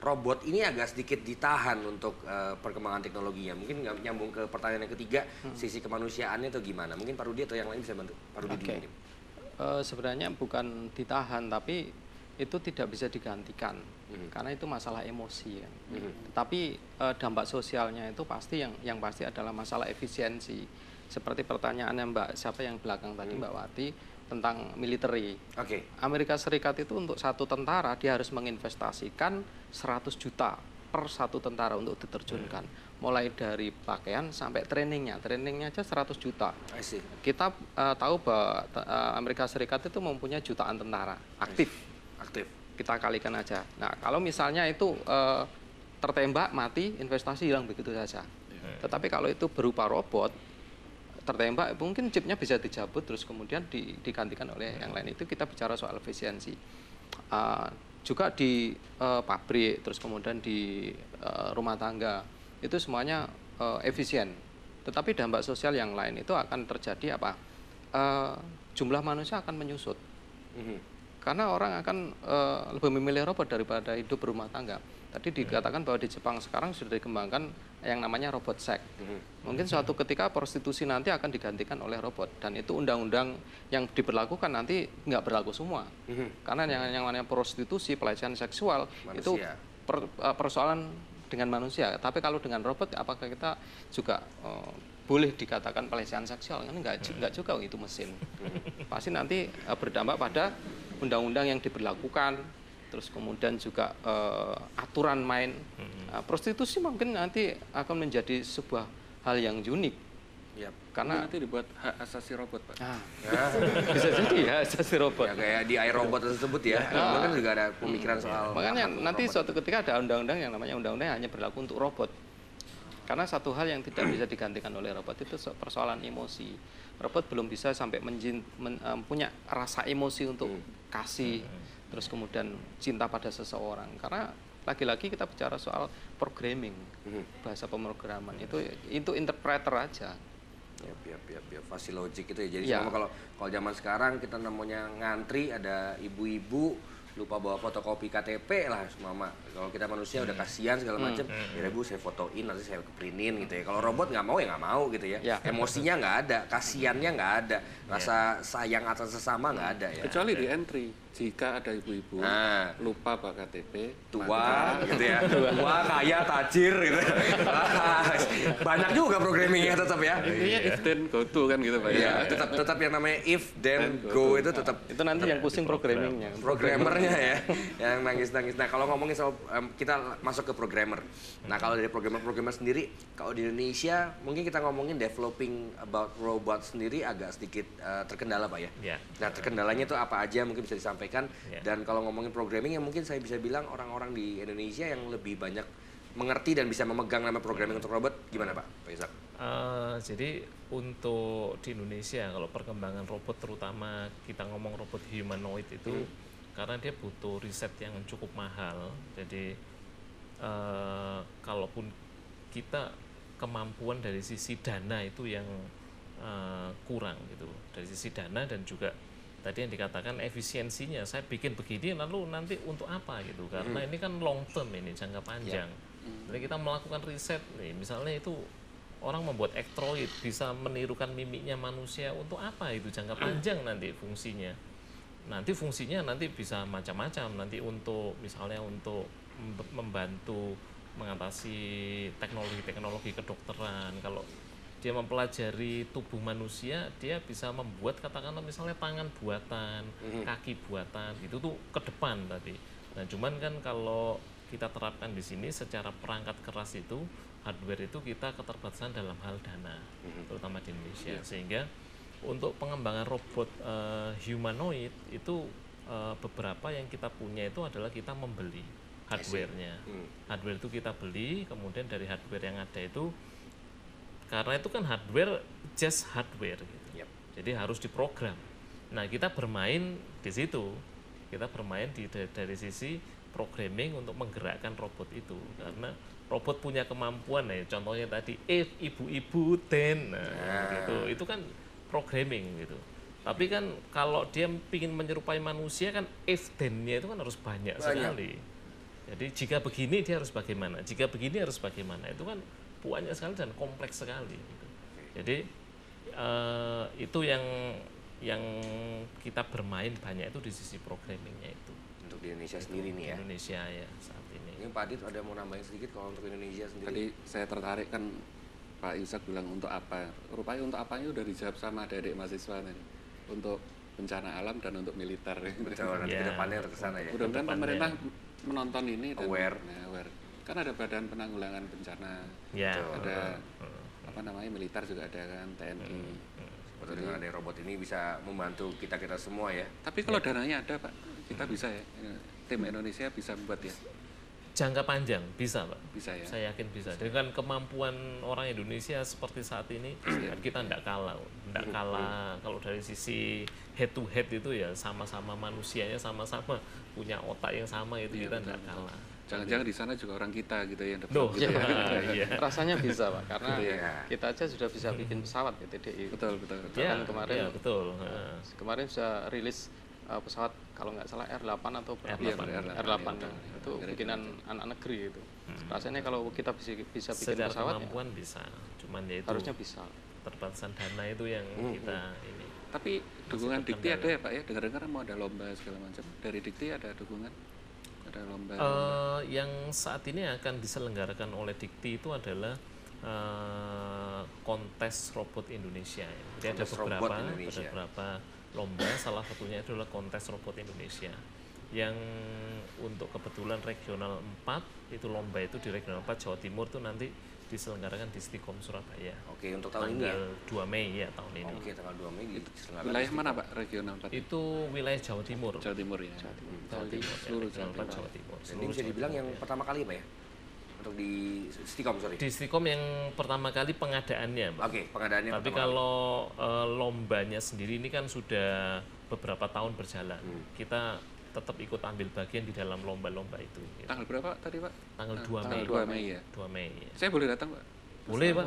A: robot ini agak sedikit ditahan untuk perkembangan teknologinya. Mungkin nggak nyambung ke pertanyaan yang ketiga, sisi kemanusiaannya atau gimana? Mungkin Pak Rudi atau yang lain bisa bantu. Pak Rudi dulu mungkin.
C: Sebenarnya bukan ditahan, tapi itu tidak bisa digantikan karena itu masalah emosi kan. Tapi dampak sosialnya itu pasti yang pasti adalah masalah efisiensi. Seperti pertanyaannya siapa yang belakang tadi Mbak Wati tentang military. Amerika Serikat itu untuk satu tentara dia harus menginvestasikan 100 juta per satu tentara untuk diterjunkan. Mulai dari pakaian sampai trainingnya aja 100 juta. Kita tahu bahwa Amerika Serikat itu mempunyai jutaan tentara aktif. Kita kalikan aja. Nah, kalau misalnya itu tertembak mati, investasi hilang begitu saja. Tetapi kalau itu berupa robot tertembak, mungkin chipnya bisa dicabut terus kemudian digantikan oleh yang lain. Itu kita bicara soal efisiensi. Juga di pabrik, terus kemudian di rumah tangga, itu semuanya efisien. Tetapi dampak sosial yang lain itu akan terjadi apa? Jumlah manusia akan menyusut. Karena orang akan lebih memilih robot daripada hidup berumah tangga. Tadi dikatakan bahwa di Jepang sekarang sudah dikembangkan yang namanya robot sex. Mungkin suatu ketika prostitusi nanti akan digantikan oleh robot, dan itu undang-undang yang diberlakukan nanti nggak berlaku semua. Karena yang namanya prostitusi, pelecehan seksual itu persoalan dengan manusia. Tapi kalau dengan robot, apakah kita juga boleh dikatakan pelecehan seksual? Kan nggak juga, itu mesin. Pasti nanti berdampak pada undang-undang yang diberlakukan, terus kemudian juga aturan main. Prostitusi mungkin nanti akan menjadi sebuah hal yang unik. Karena
D: nanti dibuat hak asasi robot, Pak.
C: Bisa jadi ya asasi robot.
A: Ya, kayak di iRobot tersebut ya. Kan juga ada pemikiran soal.
C: Makanya nanti suatu ketika ada undang-undang yang namanya undang-undang yang hanya berlaku untuk robot. Karena satu hal yang tidak bisa digantikan oleh robot itu persoalan emosi. Robot belum bisa sampai punya rasa emosi untuk kasih, terus kemudian cinta pada seseorang. Karena lagi-lagi kita bicara soal programming, bahasa pemrograman itu interpreter aja.
A: Ya, fasih logik itu ya. Jadi sama kalau zaman sekarang kita namanya ngantri, ada ibu-ibu lupa bawa fotokopi KTP lah mama. Kalau kita manusia udah kasihan segala macam, ya Bu saya fotoin nanti saya keprintin gitu ya. Kalau robot nggak mau ya nggak mau gitu ya. Emosinya nggak ada, kasihannya nggak ada, rasa sayang atas sesama nggak ada ya.
D: Kecuali di entry, jika ada ibu-ibu lupa bawa KTP,
A: tua gitu ya, tua kaya tajir gitu. Banyak juga programmingnya tetap ya.
D: Intinya if then go to kan gitu Pak.
A: Ya, tetap yang namanya if then go itu tetap.
C: Itu nanti yang pusing programmingnya.
A: Programmernya ya, yang nangis-nangis. Nah kalau ngomongin soal kita masuk ke programmer. Nah kalau dari programmer sendiri, kalau di Indonesia mungkin kita ngomongin developing about robot sendiri agak sedikit terkendala Pak ya. Nah terkendalanya itu apa aja mungkin bisa disampaikan. Dan kalau ngomongin programming yang mungkin saya bisa bilang orang-orang di Indonesia yang lebih banyak mengerti dan bisa memegang nama programming untuk robot, gimana Pak Isak?
B: Jadi untuk di Indonesia kalau perkembangan robot, terutama kita ngomong robot humanoid itu karena dia butuh riset yang cukup mahal. Jadi kalaupun kita kemampuan dari sisi dana itu yang kurang gitu, dari sisi dana dan juga tadi yang dikatakan efisiensinya, saya bikin begini lalu nanti untuk apa gitu, karena ini kan long term, ini jangka panjang. Jadi kita melakukan riset nih, misalnya itu orang membuat Actroid bisa menirukan mimiknya manusia, untuk apa itu jangka panjang nanti fungsinya. Nanti fungsinya nanti bisa macam-macam, nanti untuk misalnya untuk membantu mengatasi teknologi-teknologi kedokteran. Kalau dia mempelajari tubuh manusia, dia bisa membuat katakanlah misalnya tangan buatan, kaki buatan, itu tuh ke depan tadi. Nah cuman kan kalau kita terapkan di sini secara perangkat keras itu, hardware itu kita keterbatasan dalam hal dana, terutama di Indonesia. Sehingga untuk pengembangan robot humanoid itu beberapa yang kita punya itu adalah kita membeli hardware-nya. Hardware itu kita beli, kemudian dari hardware yang ada itu, karena itu kan hardware just hardware gitu. Jadi harus diprogram. Nah kita bermain di situ, kita bermain dari sisi programming untuk menggerakkan robot itu, karena robot punya kemampuan ya. Contohnya tadi if ibu-ibu then, gitu. Itu kan programming gitu. Tapi kan kalau dia ingin menyerupai manusia kan if then-nya itu kan harus banyak sekali. Jadi jika begini dia harus bagaimana, jika begini harus bagaimana, itu kan banyak sekali dan kompleks sekali gitu. Jadi itu yang kita bermain banyak itu di sisi programmingnya itu.
A: Untuk di Indonesia sendiri nih ya.
B: Indonesia ya saat ini.
A: Ini Pak Adit ada mau nambahin sedikit kalau untuk Indonesia sendiri.
D: Tadi saya tertarik kan Pak Isak bilang untuk apa. Rupanya untuk apanya udah dijawab sama adik-adik mahasiswa tadi. Untuk bencana alam dan untuk militer.
A: Betul, nanti ke depannya ke sana ya.
D: Mudah-mudahan pemerintah menonton ini dan
A: aware.
D: Kan ada Badan Penanggulangan Bencana. Ada apa namanya militer juga ada kan, TNI.
A: Betul, dengan ada robot ini bisa membantu kita semua ya.
D: Tapi kalau dananya ada Pak, kita bisa ya. Tim Indonesia bisa membuat ya.
B: Jangka panjang bisa Pak.
D: Bisa ya.
B: Saya yakin bisa. Dengan kemampuan orang Indonesia seperti saat ini, kita tidak kalah. Tidak kalah kalau dari sisi head to head itu ya sama-sama manusianya, sama-sama punya otak yang sama, itu kita tidak kalah.
D: Jangan-jangan di sana juga orang kita gitu yang
C: dapat. Gitu. Rasanya bisa Pak, karena kita aja sudah bisa bikin pesawat ya TDI.
D: Betul.
B: Ya, kemarin betul.
C: Kemarin sudah rilis pesawat kalau nggak salah R8 atau berapa? R8 ya. Itu bikinan anak negeri itu. Rasanya kalau kita bisa bikin
B: secara
C: pesawat
B: kemampuan bisa, cuman ya itu
C: harusnya bisa.
B: Terbatasan dana itu yang kita ini.
D: Tapi dukungan Dikti ada ya Pak ya? Dengar-dengar mau ada lomba segala macam. Dari Dikti ada dukungan? Ada lomba?
B: Yang saat ini akan diselenggarakan oleh Dikti itu adalah kontes robot Indonesia. Jadi ada beberapa lomba, salah satunya adalah kontes robot Indonesia. Yang untuk kebetulan regional 4, itu lomba itu di regional 4 Jawa Timur itu nanti diselenggarakan di Stikom Surabaya.
A: Oke, untuk tahun ini ya?
B: Tanggal 2 Mei ya tahun ini.
A: Oke, tanggal 2 Mei diselenggarakan.
D: Wilayah mana Pak regional 4?
B: Itu wilayah Jawa Timur.
D: Jawa Timur ya.
B: Seluruh Jawa Timur.
A: Ini bisa dibilang yang pertama kali Pak ya? Untuk di Stikom, sorry.
B: Di Stikom yang pertama kali pengadaannya, Pak.
A: Oke, pengadaannya.
B: Tapi kalau lombanya sendiri ini kan sudah beberapa tahun berjalan. Kita tetap ikut ambil bagian di dalam lomba-lomba itu. Gitu.
D: Tanggal berapa tadi Pak?
B: Tanggal 2 Mei.
D: 2 Mei ya.
B: 2 Mei. Ya.
D: Saya boleh datang Pak?
B: Boleh Pak.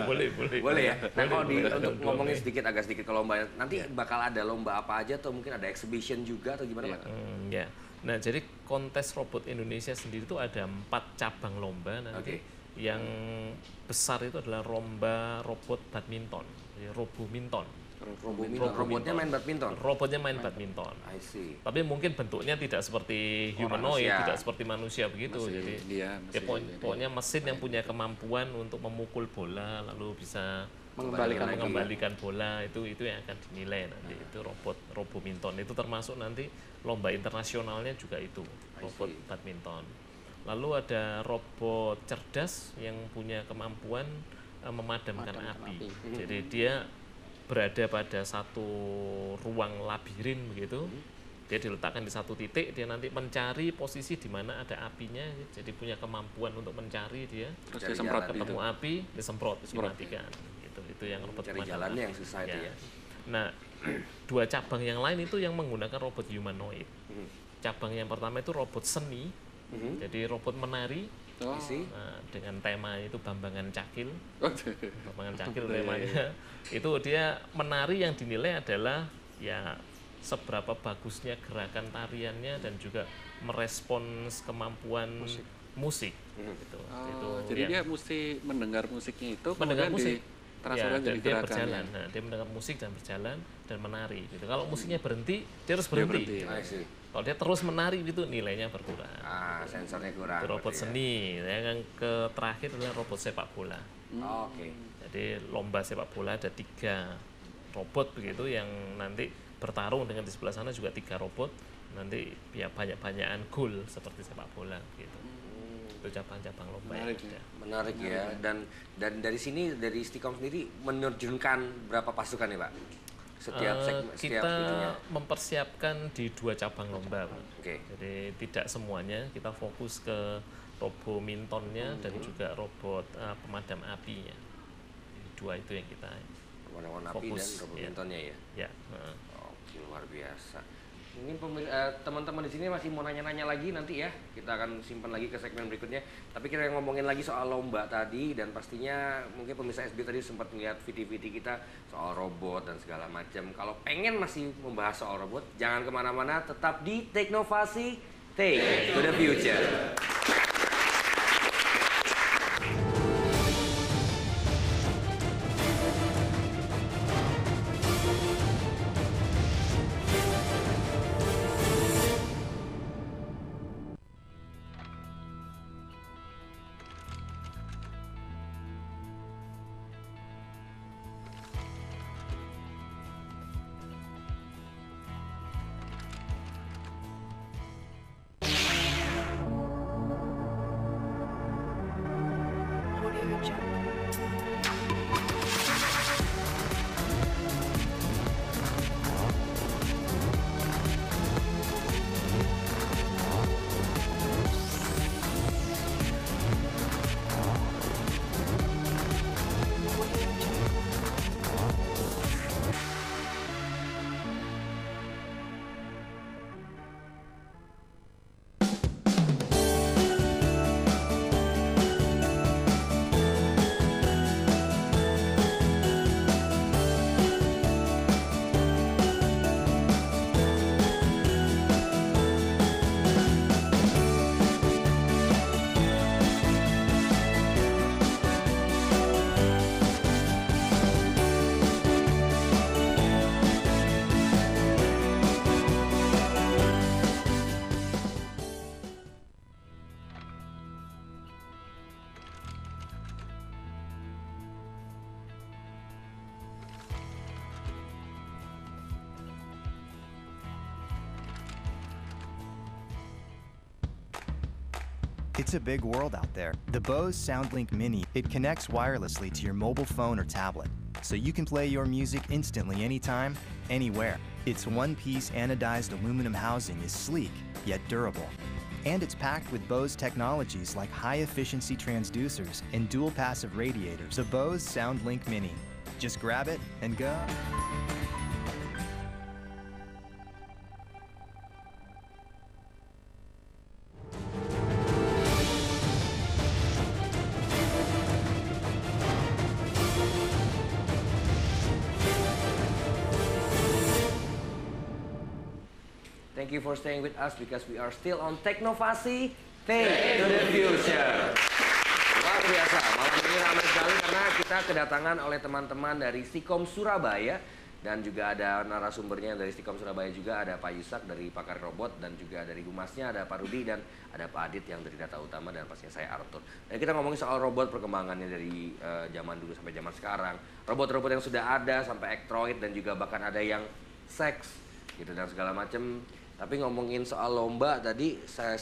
B: Boleh.
A: Boleh ya. Nah kalau untuk ngomongin agak sedikit ke lomba, nanti bakal ada lomba apa aja atau mungkin ada exhibition juga atau gimana Pak?
B: Ya. Nah jadi kontes robot Indonesia sendiri itu ada 4 cabang lomba nanti. Yang besar itu adalah lomba robot badminton, Robominton.
A: Robotnya main badminton.
B: Robotnya main badminton.
A: I see.
B: Tapi mungkin bentuknya tidak seperti humanoid, tidak seperti manusia begitu. Jadi pokoknya mesin yang punya kemampuan untuk memukul bola lalu bisa mengembalikan bola itu yang akan dinilai nanti. Itu Robominton. Itu termasuk nanti lomba internasionalnya juga itu, robot badminton. Lalu ada robot cerdas yang punya kemampuan memadamkan api. Jadi dia berada pada satu ruang labirin begitu, dia diletakkan di satu titik, dia nanti mencari posisi di mana ada apinya, jadi punya kemampuan untuk mencari dia,
D: terus dia semprot
B: ketemu api, disemprot, dimatikan, gitu. Itu yang robot
A: cari jalannya yang susah itu ya.
B: Nah, 2 cabang yang lain itu yang menggunakan robot humanoid. Cabang yang pertama itu robot seni, jadi robot menari. Nah, dengan tema itu Bambangan Cakil. Bambangan Cakil temanya. Itu dia menari yang dinilai adalah ya seberapa bagusnya gerakan tariannya dan juga merespons kemampuan musik. Gitu.
D: Jadi dia mesti mendengar musiknya itu,
B: mendengar musik.
D: Ya,
B: dan dia berjalan. Nah, dia mendengar musik dan berjalan dan menari. Gitu. Kalau musiknya berhenti, dia harus berhenti. Kalau dia terus menari itu nilainya berkurang.
A: Sensornya kurang.
B: Itu robot seni. Yang terakhir adalah robot sepak bola. Jadi lomba sepak bola ada 3 robot begitu yang nanti bertarung dengan di sebelah sana juga 3 robot. Nanti ya banyak-banyakan gol seperti sepak bola gitu. Itu cabang-cabang lomba.
A: Menarik ya. Dan dari sini dari Stikom sendiri menerjunkan berapa pasukan ya Pak?
B: Kita mempersiapkan di 2 cabang lomba, Pak. Jadi tidak semuanya, kita fokus ke Robomintonnya dan juga robot pemadam apinya. 2 itu yang kita
A: pemadam api dan Robomintonnya ya. Oke, luar biasa. Ini teman-teman di sini masih mau nanya-nanya lagi nanti ya. Kita akan simpan lagi ke segmen berikutnya. Tapi kita ngomongin lagi soal lomba tadi dan pastinya mungkin pemirsa SB tadi sempat melihat video-video kita soal robot dan segala macam. Kalau pengen masih membahas soal robot, jangan kemana-mana, tetap di Teknovasi Take to the Future.
G: It's a big world out there. The Bose SoundLink Mini, it connects wirelessly to your mobile phone or tablet, so you can play your music instantly anytime, anywhere. Its one-piece anodized aluminum housing is sleek, yet durable. And it's packed with Bose technologies like high-efficiency transducers and dual passive radiators. The Bose SoundLink Mini. Just grab it and go.
A: Thank you for staying with us because we are still on Teknovasi, Think to the Future. Luar biasa, malam ini ramai sekali karena kita kedatangan oleh teman-teman dari Stikom Surabaya dan juga ada narasumbernya dari Stikom Surabaya juga, ada Pak Yusak dari Pakar Robot dan juga dari Humasnya ada Pak Rudi dan ada Pak Adit yang dari Data Utama dan pastinya saya Arthur. Dan kita ngomongin soal robot perkembangannya dari zaman dulu sampai zaman sekarang. Robot-robot yang sudah ada sampai Actroid dan juga bahkan ada yang seks gitu dan segala macam. Tapi ngomongin soal lomba tadi saya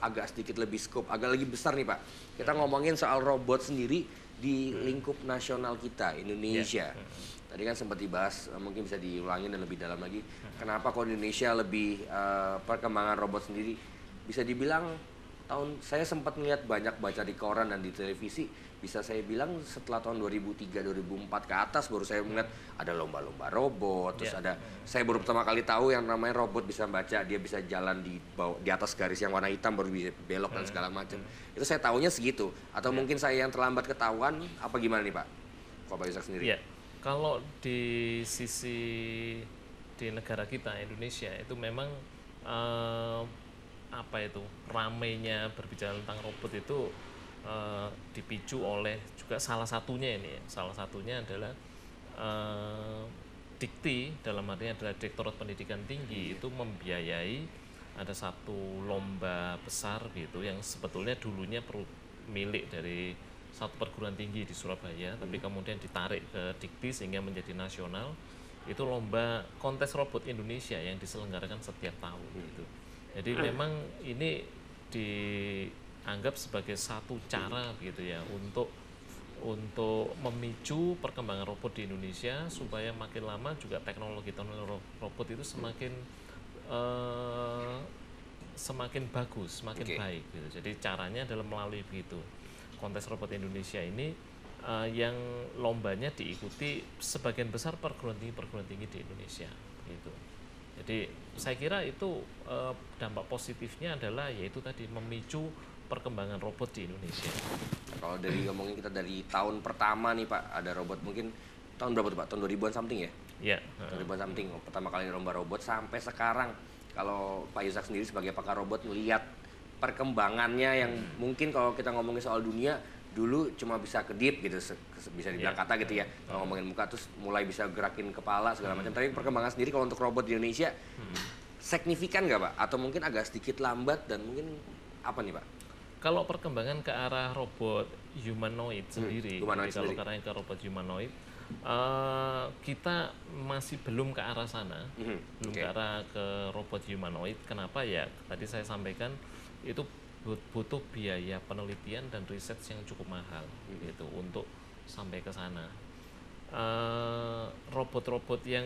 A: agak sedikit lebih scope, agak lagi besar nih Pak. Kita ngomongin soal robot sendiri di lingkup nasional kita, Indonesia. Tadi kan sempat dibahas, mungkin bisa diulangin dan lebih dalam lagi. Kenapa kok Indonesia lebih perkembangan robot sendiri? Bisa dibilang saya sempat melihat banyak baca di koran dan di televisi. Bisa saya bilang setelah tahun 2003-2004 ke atas baru saya melihat ada lomba-lomba robot. Terus saya baru pertama kali tahu yang namanya robot bisa baca, dia bisa jalan di atas garis yang warna hitam baru bisa belok dan segala macam. Itu saya tahunya segitu. Atau mungkin saya yang terlambat ketahuan, apa gimana nih Pak? Pak Yusak sendiri.
B: Ya, kalau di sisi di negara kita Indonesia itu memang ramainya berbicara tentang robot itu dipicu oleh juga salah satunya adalah Dikti, dalam artinya adalah Direktorat Pendidikan Tinggi itu membiayai ada satu lomba besar gitu yang sebetulnya dulunya milik dari satu perguruan tinggi di Surabaya, tapi kemudian ditarik ke Dikti sehingga menjadi nasional. Itu lomba kontes robot Indonesia yang diselenggarakan setiap tahun gitu. Jadi memang ini dianggap sebagai satu cara gitu ya untuk memicu perkembangan robot di Indonesia supaya makin lama juga teknologi robot itu semakin bagus, semakin baik gitu. Jadi caranya adalah melalui begitu. Kontes robot Indonesia ini yang lombanya diikuti sebagian besar perguruan tinggi di Indonesia gitu. Jadi saya kira itu dampak positifnya adalah yaitu tadi memicu perkembangan robot di Indonesia.
A: Kalau dari ngomongin kita dari tahun pertama nih Pak, ada robot mungkin tahun berapa tuh Pak? Tahun 2000-an something ya?
B: Iya.
A: 2000-an something, pertama kali lomba robot sampai sekarang. Kalau Pak Yusak sendiri sebagai pakar robot melihat perkembangannya yang mungkin kalau kita ngomongin soal dunia, dulu cuma bisa kedip gitu, bisa dibilang kata gitu ya. Kalau ngomongin muka terus mulai bisa gerakin kepala segala macam. Tapi perkembangan sendiri kalau untuk robot di Indonesia signifikan nggak Pak? Atau mungkin agak sedikit lambat dan mungkin apa nih Pak?
B: Kalau perkembangan ke arah robot humanoid sendiri, kalau karena ke robot humanoid, kita masih belum ke arah sana, belum ke arah ke robot humanoid. Kenapa ya? Tadi saya sampaikan itu butuh biaya penelitian dan riset yang cukup mahal gitu untuk sampai ke sana. Robot-robot yang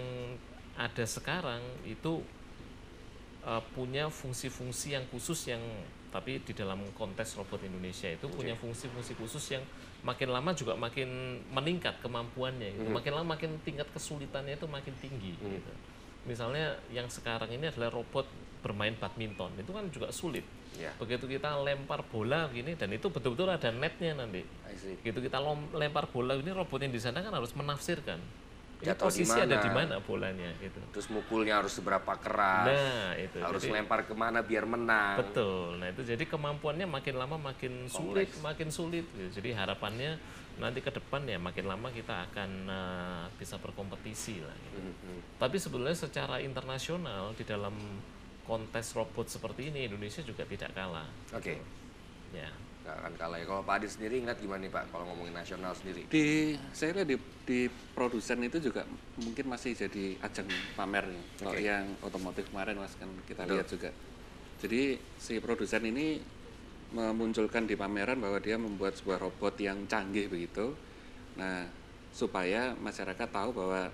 B: ada sekarang itu punya fungsi-fungsi yang khusus yang tapi di dalam kontes robot Indonesia itu punya fungsi-fungsi khusus yang makin lama juga makin meningkat kemampuannya gitu. Makin lama makin tingkat kesulitannya itu makin tinggi gitu. Misalnya yang sekarang ini adalah robot bermain badminton, itu kan juga sulit. Begitu kita lempar bola gini dan itu betul-betul ada netnya nanti. Begitu kita lempar bola ini robot yang di sana kan harus menafsirkan posisi ada di mana bolanya gitu.
A: Terus mukulnya harus seberapa keras.
B: Nah, itu.
A: Harus lempar kemana biar menang.
B: Betul. Nah, itu jadi kemampuannya makin lama makin sulit gitu. Jadi harapannya nanti ke depan ya makin lama kita akan bisa berkompetisi lah gitu. Tapi sebetulnya secara internasional di dalam kontes robot seperti ini Indonesia juga tidak kalah. Ya.
A: Nggak akan kalah ya. Kalau Pak Adit sendiri ingat gimana nih Pak kalau ngomongin nasional sendiri?
D: Saya lihat di produsen itu juga mungkin masih jadi ajang pamer. Kalau yang otomotif kemarin Mas kan kita lihat juga. Jadi si produsen ini memunculkan di pameran bahwa dia membuat sebuah robot yang canggih begitu. Nah, supaya masyarakat tahu bahwa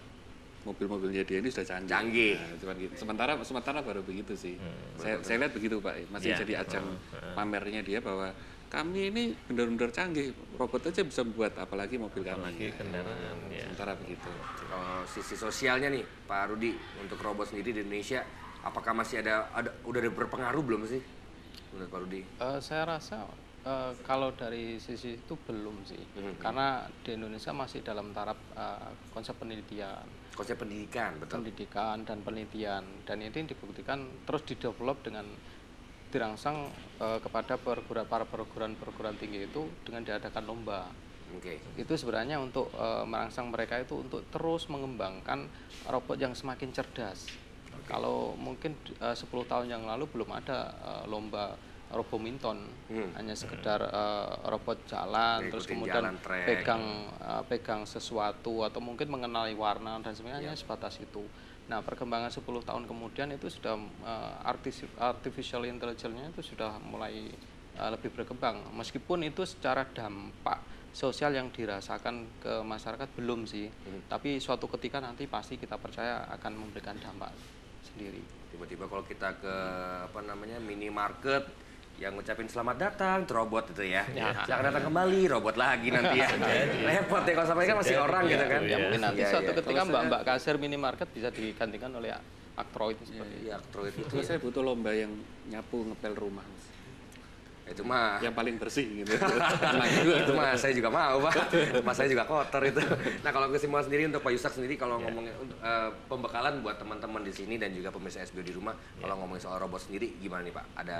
D: mobil-mobilnya dia ini sudah canggih. Nah, cuman gitu. Sementara baru begitu sih. Saya lihat begitu Pak, masih jadi ajang pamernya dia bahwa kami ini benar-benar canggih, robot aja bisa membuat apalagi mobil kami.
B: Apalagi kendaraan.
D: Sementara begitu.
A: Kalau sisi sosialnya nih Pak Rudi, untuk robot sendiri di Indonesia, apakah masih udah ada berpengaruh belum sih menurut Pak Rudi?
C: Saya rasa kalau dari sisi itu belum sih, karena di Indonesia masih dalam taraf konsep penelitian.
A: Konsep pendidikan, betul.
C: Pendidikan dan penelitian, dan ini dibuktikan terus didevelop dengan dirangsang kepada para perguruan tinggi itu dengan diadakan lomba. Itu sebenarnya untuk merangsang mereka itu untuk terus mengembangkan robot yang semakin cerdas. Kalau mungkin 10 tahun yang lalu belum ada lomba robominton, hanya sekedar robot jalan, terus kemudian pegang sesuatu atau mungkin mengenali warna dan sebagainya, sebatas itu. Nah, perkembangan 10 tahun kemudian itu sudah artificial intelligence-nya itu sudah mulai lebih berkembang. Meskipun itu secara dampak sosial yang dirasakan ke masyarakat belum sih, tapi suatu ketika nanti pasti kita percaya akan memberikan dampak sendiri.
A: Tiba-tiba kalau kita ke minimarket yang ngucapin selamat datang, itu robot itu ya. Jangan datang kembali, robot lagi nanti ya. Repot ya kalau sampai kan masih orang gitu kan.
C: Ya mungkin nanti suatu ketika mbak-mbak kasir minimarket bisa digantikan oleh Actroid seperti itu.
A: Actroid itu.
D: Saya butuh lomba yang nyapu ngepel rumah.
A: Itu mah
D: yang paling bersih gitu.
A: Itu mah saya juga mau Pak. Mas saya juga kotor itu. Nah, kalau kesimpulan sendiri untuk Pak Yusak sendiri, kalau ngomongin pembekalan buat teman-teman di sini dan juga pemirsa SBO di rumah, kalau ngomongin soal robot sendiri gimana nih Pak? Ada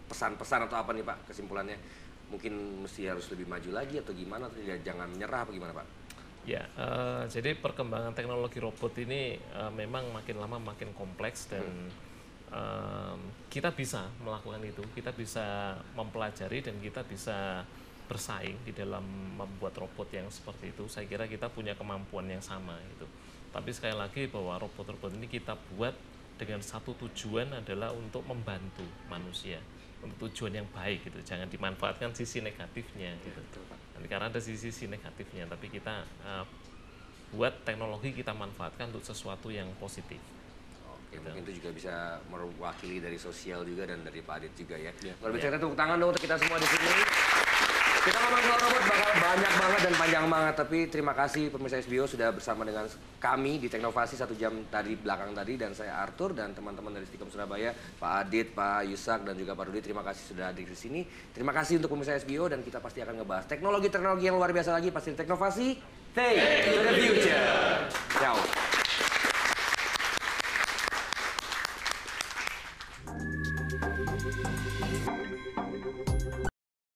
A: pesan-pesan atau apa nih Pak kesimpulannya? Mungkin mesti harus lebih maju lagi atau gimana, atau jangan menyerah apa gimana Pak?
B: Ya, jadi perkembangan teknologi robot ini memang makin lama makin kompleks dan kita bisa melakukan itu, kita bisa mempelajari dan kita bisa bersaing di dalam membuat robot yang seperti itu. Saya kira kita punya kemampuan yang sama itu. Tapi sekali lagi bahwa robot-robot ini kita buat dengan satu tujuan adalah untuk membantu manusia, untuk tujuan yang baik gitu. Jangan dimanfaatkan sisi negatifnya gitu. Nanti karena ada sisi negatifnya, tapi kita buat teknologi kita manfaatkan untuk sesuatu yang positif.
A: Mungkin itu juga bisa mewakili dari sosial juga dan dari Pak Adit juga ya. Kalau bicara tepuk tangan dong untuk kita semua di sini. Kita ngomong soal robot bakal banyak banget dan panjang banget, tapi terima kasih pemirsa SBO sudah bersama dengan kami di Teknovasi 1 jam tadi belakang tadi, dan saya Arthur dan teman-teman dari Stikom Surabaya, Pak Adit, Pak Yusak dan juga Pak Rudi. Terima kasih sudah hadir di sini. Terima kasih untuk pemirsa SBO, dan kita pasti akan ngebahas teknologi yang luar biasa lagi pasti di Teknovasi. Take to the future. Ciao.